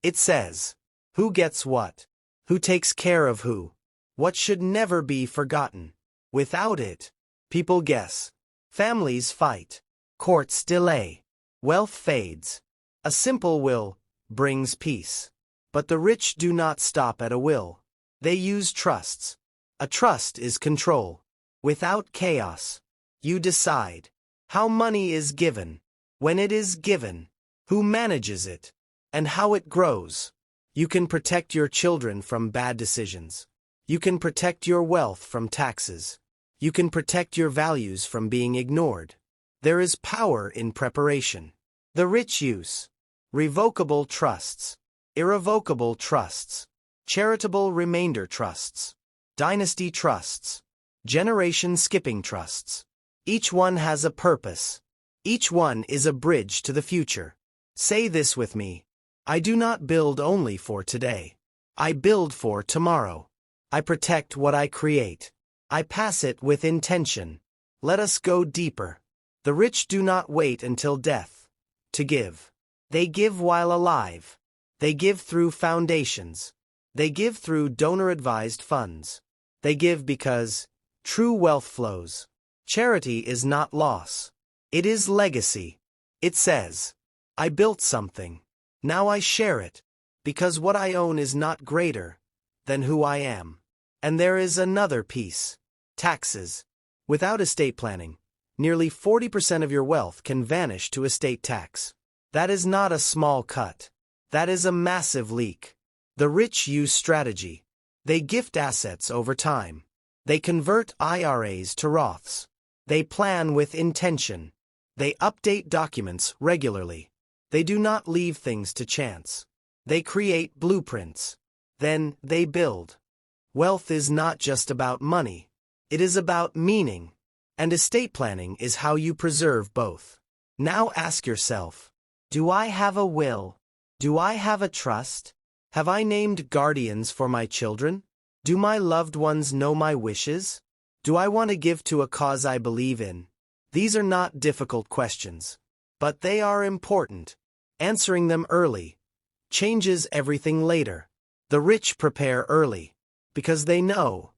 It says, who gets what? Who takes care of who? What should never be forgotten? Without it, people guess. Families fight. Courts delay. Wealth fades. A simple will brings peace. But the rich do not stop at a will. They use trusts. A trust is control. Without chaos, you decide how money is given, when it is given, who manages it, and how it grows. You can protect your children from bad decisions. You can protect your wealth from taxes. You can protect your values from being ignored. There is power in preparation. The rich use revocable trusts, irrevocable trusts, charitable remainder trusts, dynasty trusts, generation skipping trusts. Each one has a purpose. Each one is a bridge to the future. Say this with me. I do not build only for today. I build for tomorrow. I protect what I create. I pass it with intention. Let us go deeper. The rich do not wait until death to give. They give while alive. They give through foundations. They give through donor-advised funds. They give because true wealth flows. Charity is not loss. It is legacy. It says, I built something. Now I share it. Because what I own is not greater than who I am. And there is another piece. Taxes. Without estate planning, nearly 40% of your wealth can vanish to estate tax. That is not a small cut. That is a massive leak. The rich use strategy. They gift assets over time. They convert IRAs to Roths. They plan with intention. They update documents regularly. They do not leave things to chance. They create blueprints. Then they build. Wealth is not just about money. It is about meaning. And estate planning is how you preserve both. Now ask yourself, do I have a will? Do I have a trust? Have I named guardians for my children? Do my loved ones know my wishes? Do I want to give to a cause I believe in? These are not difficult questions, but they are important. Answering them early changes everything later. The rich prepare early because they know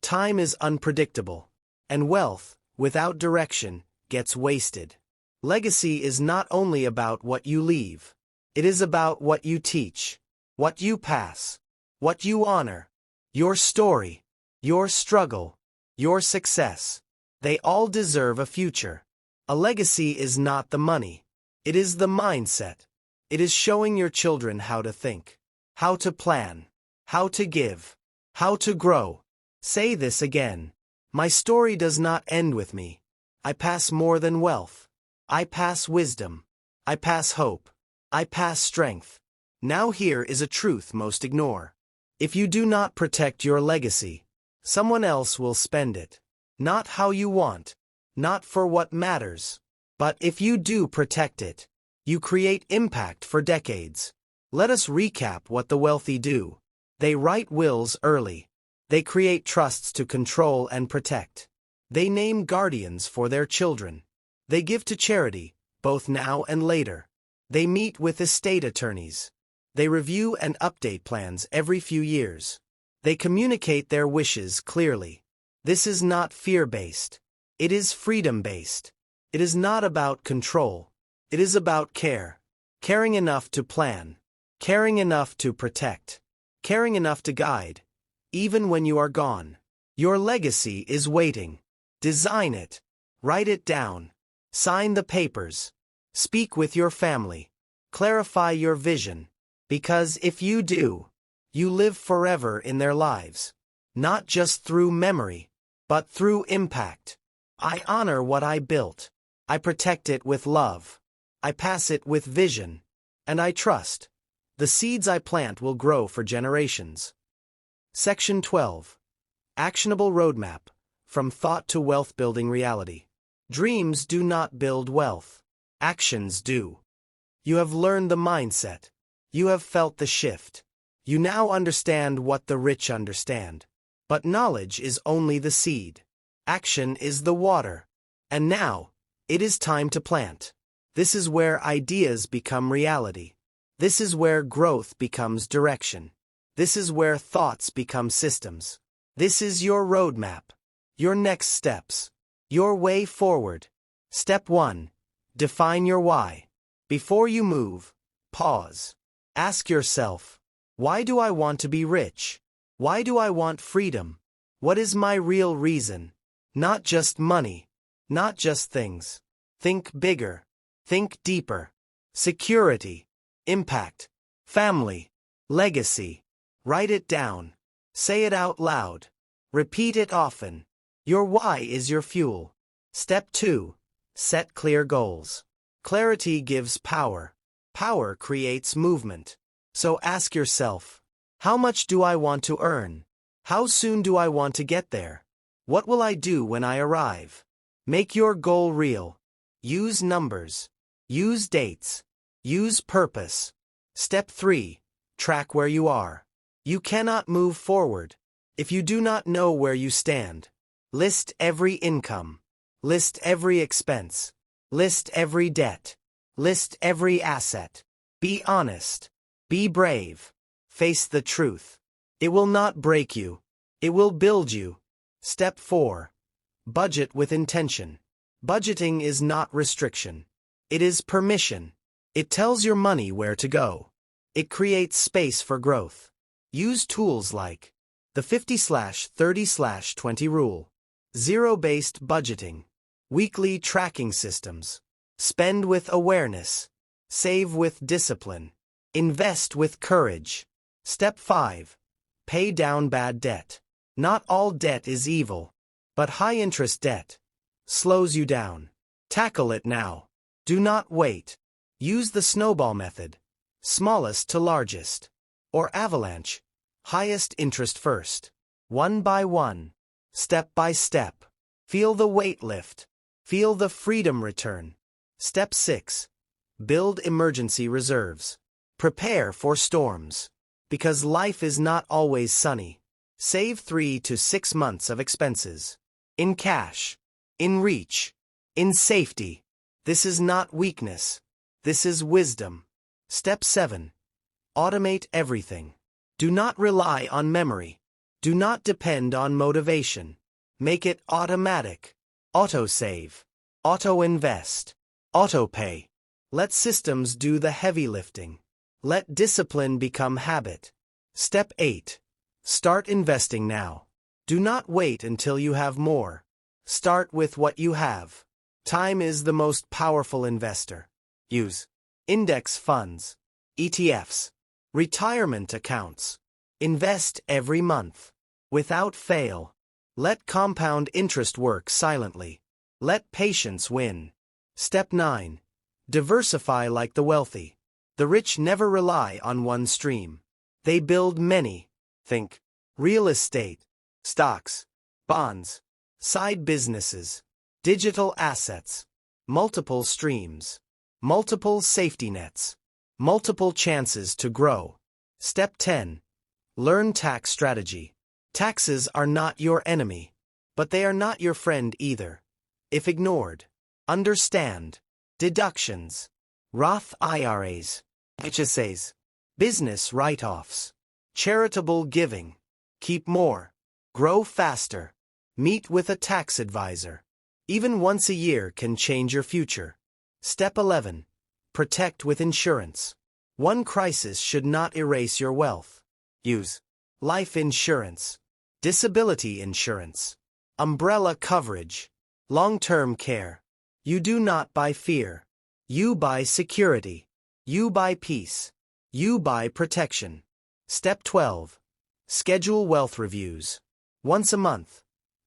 time is unpredictable, and wealth, without direction, gets wasted. Legacy is not only about what you leave. It is about what you teach, what you pass, what you honor. Your story, your struggle, your success. They all deserve a future. A legacy is not the money. It is the mindset. It is showing your children how to think, how to plan, how to give, how to grow. Say this again. My story does not end with me. I pass more than wealth. I pass wisdom. I pass hope. I pass strength. Now here is a truth most ignore. If you do not protect your legacy, someone else will spend it. Not how you want, not for what matters. But if you do protect it, you create impact for decades. Let us recap what the wealthy do. They write wills early. They create trusts to control and protect. They name guardians for their children. They give to charity, both now and later. They meet with estate attorneys. They review and update plans every few years. They communicate their wishes clearly. This is not fear-based. It is freedom-based. It is not about control. It is about care. Caring enough to plan. Caring enough to protect. Caring enough to guide. Even when you are gone. Your legacy is waiting. Design it. Write it down. Sign the papers. Speak with your family. Clarify your vision. Because if you do, you live forever in their lives. Not just through memory, but through impact. I honor what I built. I protect it with love. I pass it with vision. And I trust. The seeds I plant will grow for generations. Section 12. Actionable Roadmap. From Thought to Wealth Building Reality. Dreams do not build wealth. Actions do. You have learned the mindset. You have felt the shift. You now understand what the rich understand. But knowledge is only the seed. Action is the water. And now, it is time to plant. This is where ideas become reality. This is where growth becomes direction. This is where thoughts become systems. This is your roadmap. Your next steps. Your way forward. Step 1. Define your why. Before you move, pause. Ask yourself, why do I want to be rich? Why do I want freedom? What is my real reason? Not just money. Not just things. Think bigger. Think deeper. Security. Impact. Family. Legacy. Write it down. Say it out loud. Repeat it often. Your why is your fuel. Step 2. Set clear goals. Clarity gives power. Power creates movement. So ask yourself, how much do I want to earn? How soon do I want to get there? What will I do when I arrive? Make your goal real. Use numbers. Use dates. Use purpose. Step 3. Track where you are. You cannot move forward if you do not know where you stand. List every income. List every expense. List every debt. List every asset. Be honest. Be brave. Face the truth. It will not break you. It will build you. Step 4. Budget with intention. Budgeting is not restriction. It is permission. It tells your money where to go. It creates space for growth. Use tools like the 50/30/20 rule, zero-based budgeting, weekly tracking systems, spend with awareness, save with discipline, invest with courage. Step 5. Pay down bad debt. Not all debt is evil, but high-interest debt, slows you down. Tackle it now. Do not wait. Use the snowball method, smallest to largest, or avalanche, highest interest first. One by one, step by step. Feel the weight lift. Feel the freedom return. Step 6. Build emergency reserves. Prepare for storms. Because life is not always sunny. Save 3 to 6 months of expenses. In cash. In reach. In safety. This is not weakness. This is wisdom. Step 7. Automate everything. Do not rely on memory. Do not depend on motivation. Make it automatic. Auto-save. Auto-invest. Auto-pay. Let systems do the heavy lifting. Let discipline become habit. Step 8. Start investing now. Do not wait until you have more. Start with what you have. Time is the most powerful investor. Use index funds, ETFs, retirement accounts. Invest every month. Without fail. Let compound interest work silently. Let patience win. Step 9. Diversify like the wealthy. The rich never rely on one stream. They build many. Think real estate, stocks, bonds, side businesses, digital assets, multiple streams, multiple safety nets, multiple chances to grow. Step 10. Learn tax strategy. Taxes are not your enemy, but they are not your friend either. If ignored, understand. Deductions, Roth IRAs, HSAs, business write-offs, charitable giving. Keep more. Grow faster. Meet with a tax advisor. Even once a year can change your future. Step 11. Protect with insurance. One crisis should not erase your wealth. Use life insurance, disability insurance, umbrella coverage, long-term care. You do not buy fear. You buy security. You buy peace. You buy protection. Step 12. Schedule wealth reviews. Once a month.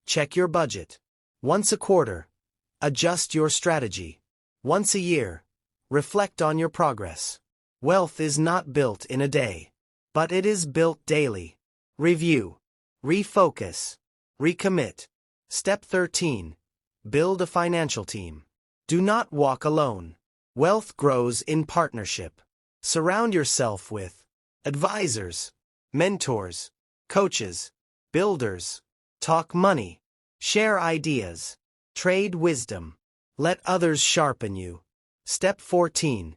Check your budget. Once a quarter. Adjust your strategy. Once a year. Reflect on your progress. Wealth is not built in a day, but it is built daily. Review. Refocus. Recommit. Step 13. Build a financial team. Do not walk alone. Wealth grows in partnership. Surround yourself with advisors, mentors, coaches, builders. Talk money. Share ideas. Trade wisdom. Let others sharpen you. Step 14.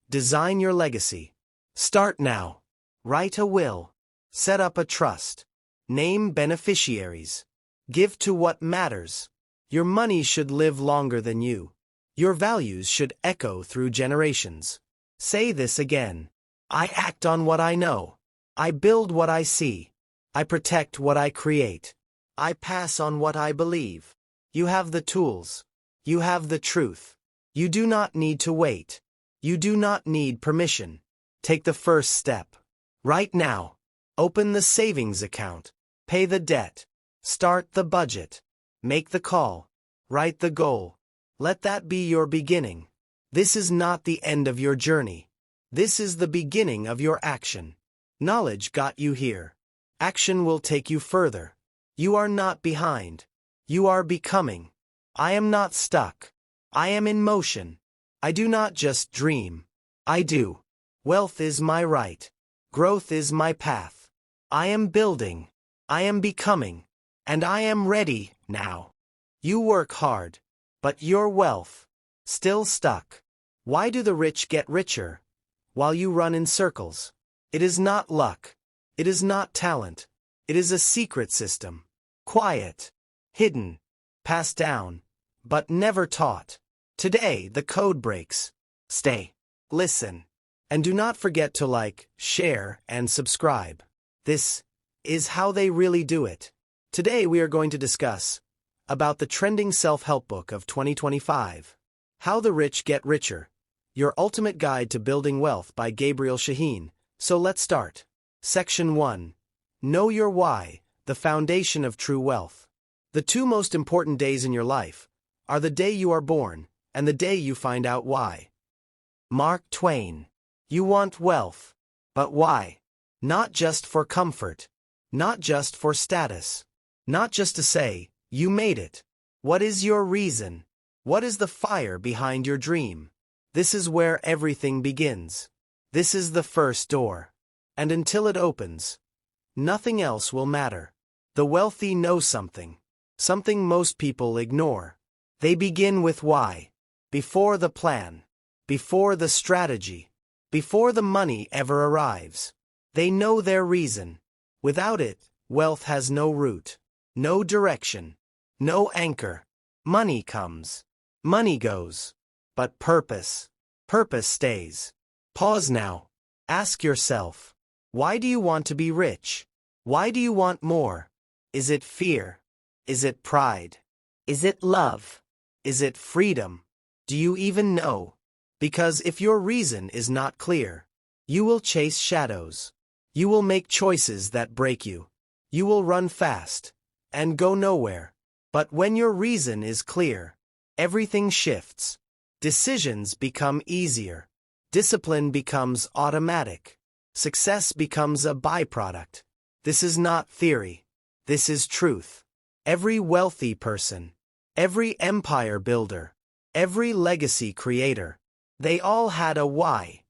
Design your legacy. Start now. Write a will. Set up a trust. Name beneficiaries. Give to what matters. Your money should live longer than you. Your values should echo through generations. Say this again. I act on what I know. I build what I see. I protect what I create. I pass on what I believe. You have the tools. You have the truth. You do not need to wait. You do not need permission. Take the first step. Right now. Open the savings account. Pay the debt. Start the budget. Make the call. Write the goal. Let that be your beginning. This is not the end of your journey. This is the beginning of your action. Knowledge got you here. Action will take you further. You are not behind. You are becoming. I am not stuck. I am in motion. I do not just dream. I do. Wealth is my right. Growth is my path. I am building. I am becoming. And I am ready now. You work hard. But your wealth, still stuck. Why do the rich get richer, while you run in circles? It is not luck. It is not talent. It is a secret system. Quiet. Hidden. Passed down. But never taught. Today the code breaks. Stay. Listen. And do not forget to like, share, and subscribe. This is how they really do it. Today we are going to discuss about the trending self-help book of 2025. How the Rich Get Richer. Your Ultimate Guide to Building Wealth by Gabriel Shahin. So let's start. Section 1. Know your why, the foundation of true wealth. The two most important days in your life are the day you are born, and the day you find out why. Mark Twain. You want wealth. But why? Not just for comfort. Not just for status. Not just to say, you made it. What is your reason? What is the fire behind your dream? This is where everything begins. This is the first door. And until it opens, nothing else will matter. The wealthy know something. Something most people ignore. They begin with why. Before the plan. Before the strategy. Before the money ever arrives. They know their reason. Without it, wealth has no route. No direction. No anchor. Money comes. Money goes. But purpose. Purpose stays. Pause now. Ask yourself. Why do you want to be rich? Why do you want more? Is it fear? Is it pride? Is it love? Is it freedom? Do you even know? Because if your reason is not clear, you will chase shadows. You will make choices that break you. You will run fast and go nowhere. But when your reason is clear, everything shifts. Decisions become easier. Discipline becomes automatic. Success becomes a byproduct. This is not theory. This is truth. Every wealthy person, every empire builder, every legacy creator, they all had a why.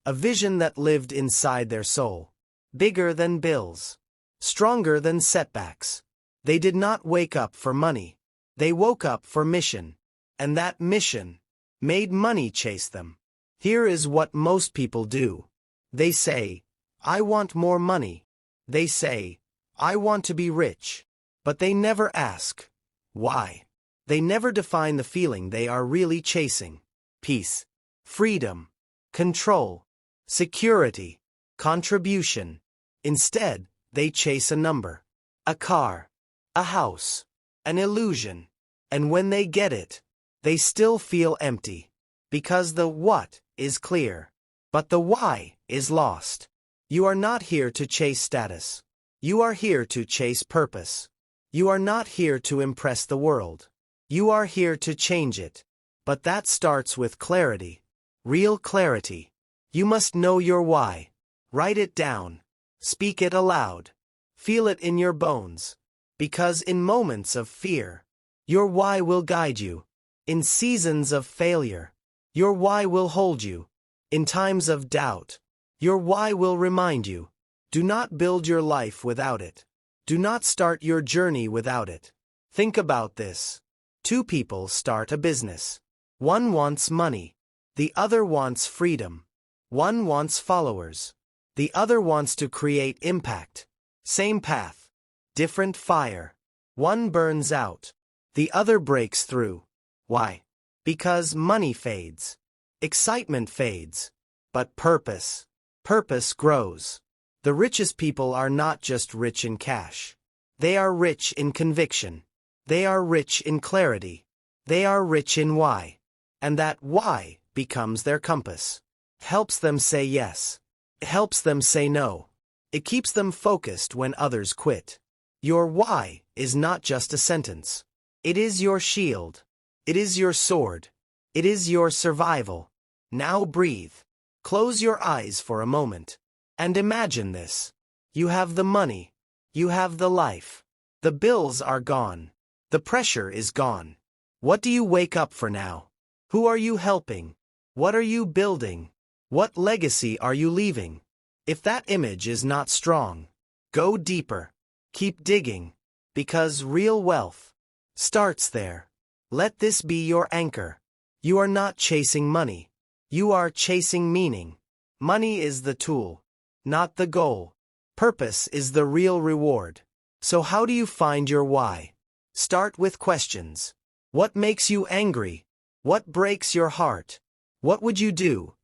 A vision that lived inside their soul. Bigger than bills. Stronger than setbacks. They did not wake up for money. They woke up for mission. And that mission made money chase them. Here is what most people do. They say, I want more money. They say, I want to be rich. But they never ask, why? They never define the feeling they are really chasing. Peace. Freedom. Control. Security. Contribution. Instead, they chase a number. A car. A house. An illusion. And when they get it, they still feel empty. Because the what is clear. But the why is lost. You are not here to chase status. You are here to chase purpose. You are not here to impress the world. You are here to change it. But that starts with clarity. Real clarity. You must know your why. Write it down. Speak it aloud. Feel it in your bones. Because in moments of fear, your why will guide you. In seasons of failure, your why will hold you. In times of doubt, your why will remind you. Do not build your life without it. Do not start your journey without it. Think about this. Two people start a business. One wants money. The other wants freedom. One wants followers. The other wants to create impact. Same path. Different fire. One burns out. The other breaks through. Why? Because money fades. Excitement fades. But purpose. Purpose grows. The richest people are not just rich in cash. They are rich in conviction. They are rich in clarity. They are rich in why. And that why becomes their compass. Helps them say yes. Helps them say no. It keeps them focused when others quit. Your why is not just a sentence. It is your shield. It is your sword. It is your survival. Now breathe. Close your eyes for a moment. And imagine this. You have the money. You have the life. The bills are gone. The pressure is gone. What do you wake up for now? Who are you helping? What are you building? What legacy are you leaving? If that image is not strong, go deeper. Keep digging. Because real wealth starts there. Let this be your anchor. You are not chasing money. You are chasing meaning. Money is the tool, not the goal. Purpose is the real reward. So how do you find your why? Start with questions. What makes you angry? What breaks your heart? What would you do,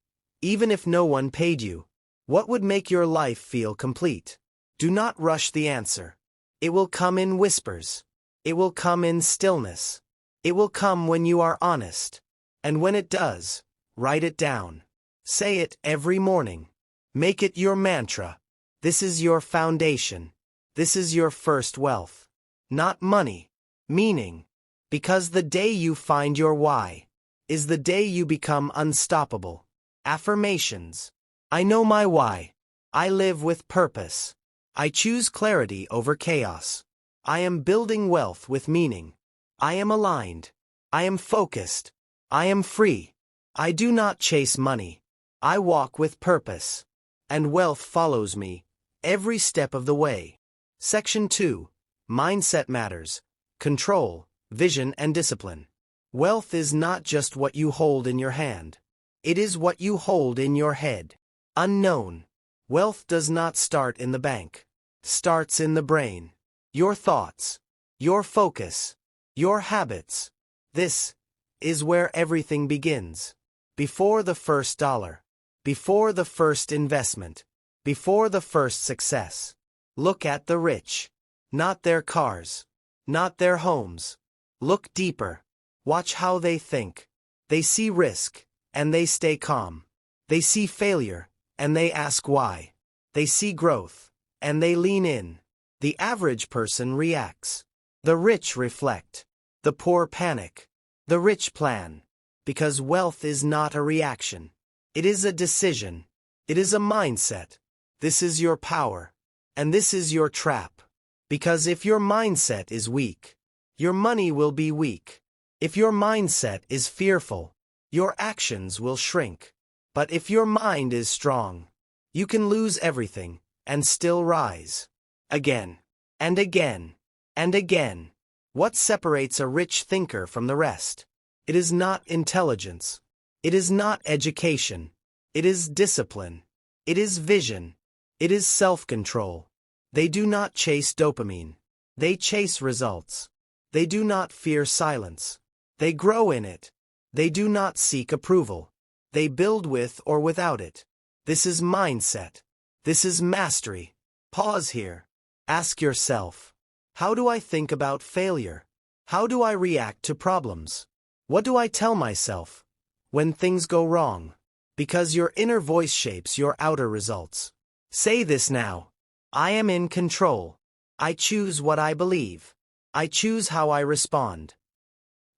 even if no one paid you? What would make your life feel complete? Do not rush the answer. It will come in whispers. It will come in stillness. It will come when you are honest. And when it does, write it down. Say it every morning. Make it your mantra. This is your foundation. This is your first wealth. Not money. Meaning. Because the day you find your why is the day you become unstoppable. Affirmations. I know my why. I live with purpose. I choose clarity over chaos. I am building wealth with meaning. I am aligned. I am focused. I am free. I do not chase money. I walk with purpose. And wealth follows me every step of the way. Section 2. Mindset matters. Control, vision, and discipline. Wealth is not just what you hold in your hand. It is what you hold in your head. Unknown. Wealth does not start in the bank. Starts in the brain. Your thoughts. Your focus. Your habits. This is where everything begins. Before the first dollar. Before the first investment. Before the first success. Look at the rich. Not their cars. Not their homes. Look deeper. Watch how they think. They see risk, and they stay calm. They see failure, and they ask why. They see growth, and they lean in. The average person reacts. The rich reflect. The poor panic. The rich plan. Because wealth is not a reaction. It is a decision. It is a mindset. This is your power. And this is your trap. Because if your mindset is weak, your money will be weak. If your mindset is fearful, your actions will shrink. But if your mind is strong, you can lose everything and still rise. Again, and again, and again. What separates a rich thinker from the rest? It is not intelligence. It is not education. It is discipline. It is vision. It is self-control. They do not chase dopamine. They chase results. They do not fear silence. They grow in it. They do not seek approval. They build with or without it. This is mindset. This is mastery. Pause here. Ask yourself, how do I think about failure? How do I react to problems? What do I tell myself when things go wrong? Because your inner voice shapes your outer results. Say this now. I am in control. I choose what I believe. I choose how I respond.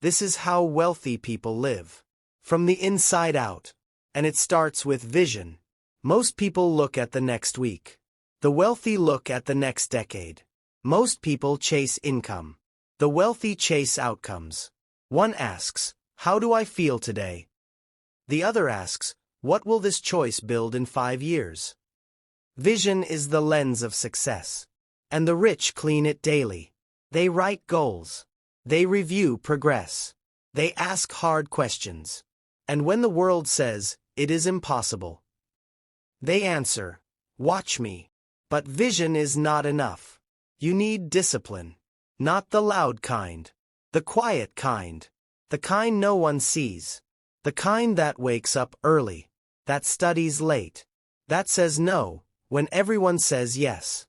This is how wealthy people live. From the inside out. And it starts with vision. Most people look at the next week. The wealthy look at the next decade. Most people chase income. The wealthy chase outcomes. One asks, how do I feel today? The other asks, what will this choice build in 5 years? Vision is the lens of success. And the rich clean it daily. They write goals. They review progress. They ask hard questions. And when the world says, it is impossible, they answer, watch me. But vision is not enough. You need discipline. Not the loud kind. The quiet kind. The kind no one sees. The kind that wakes up early. That studies late. That says no when everyone says yes.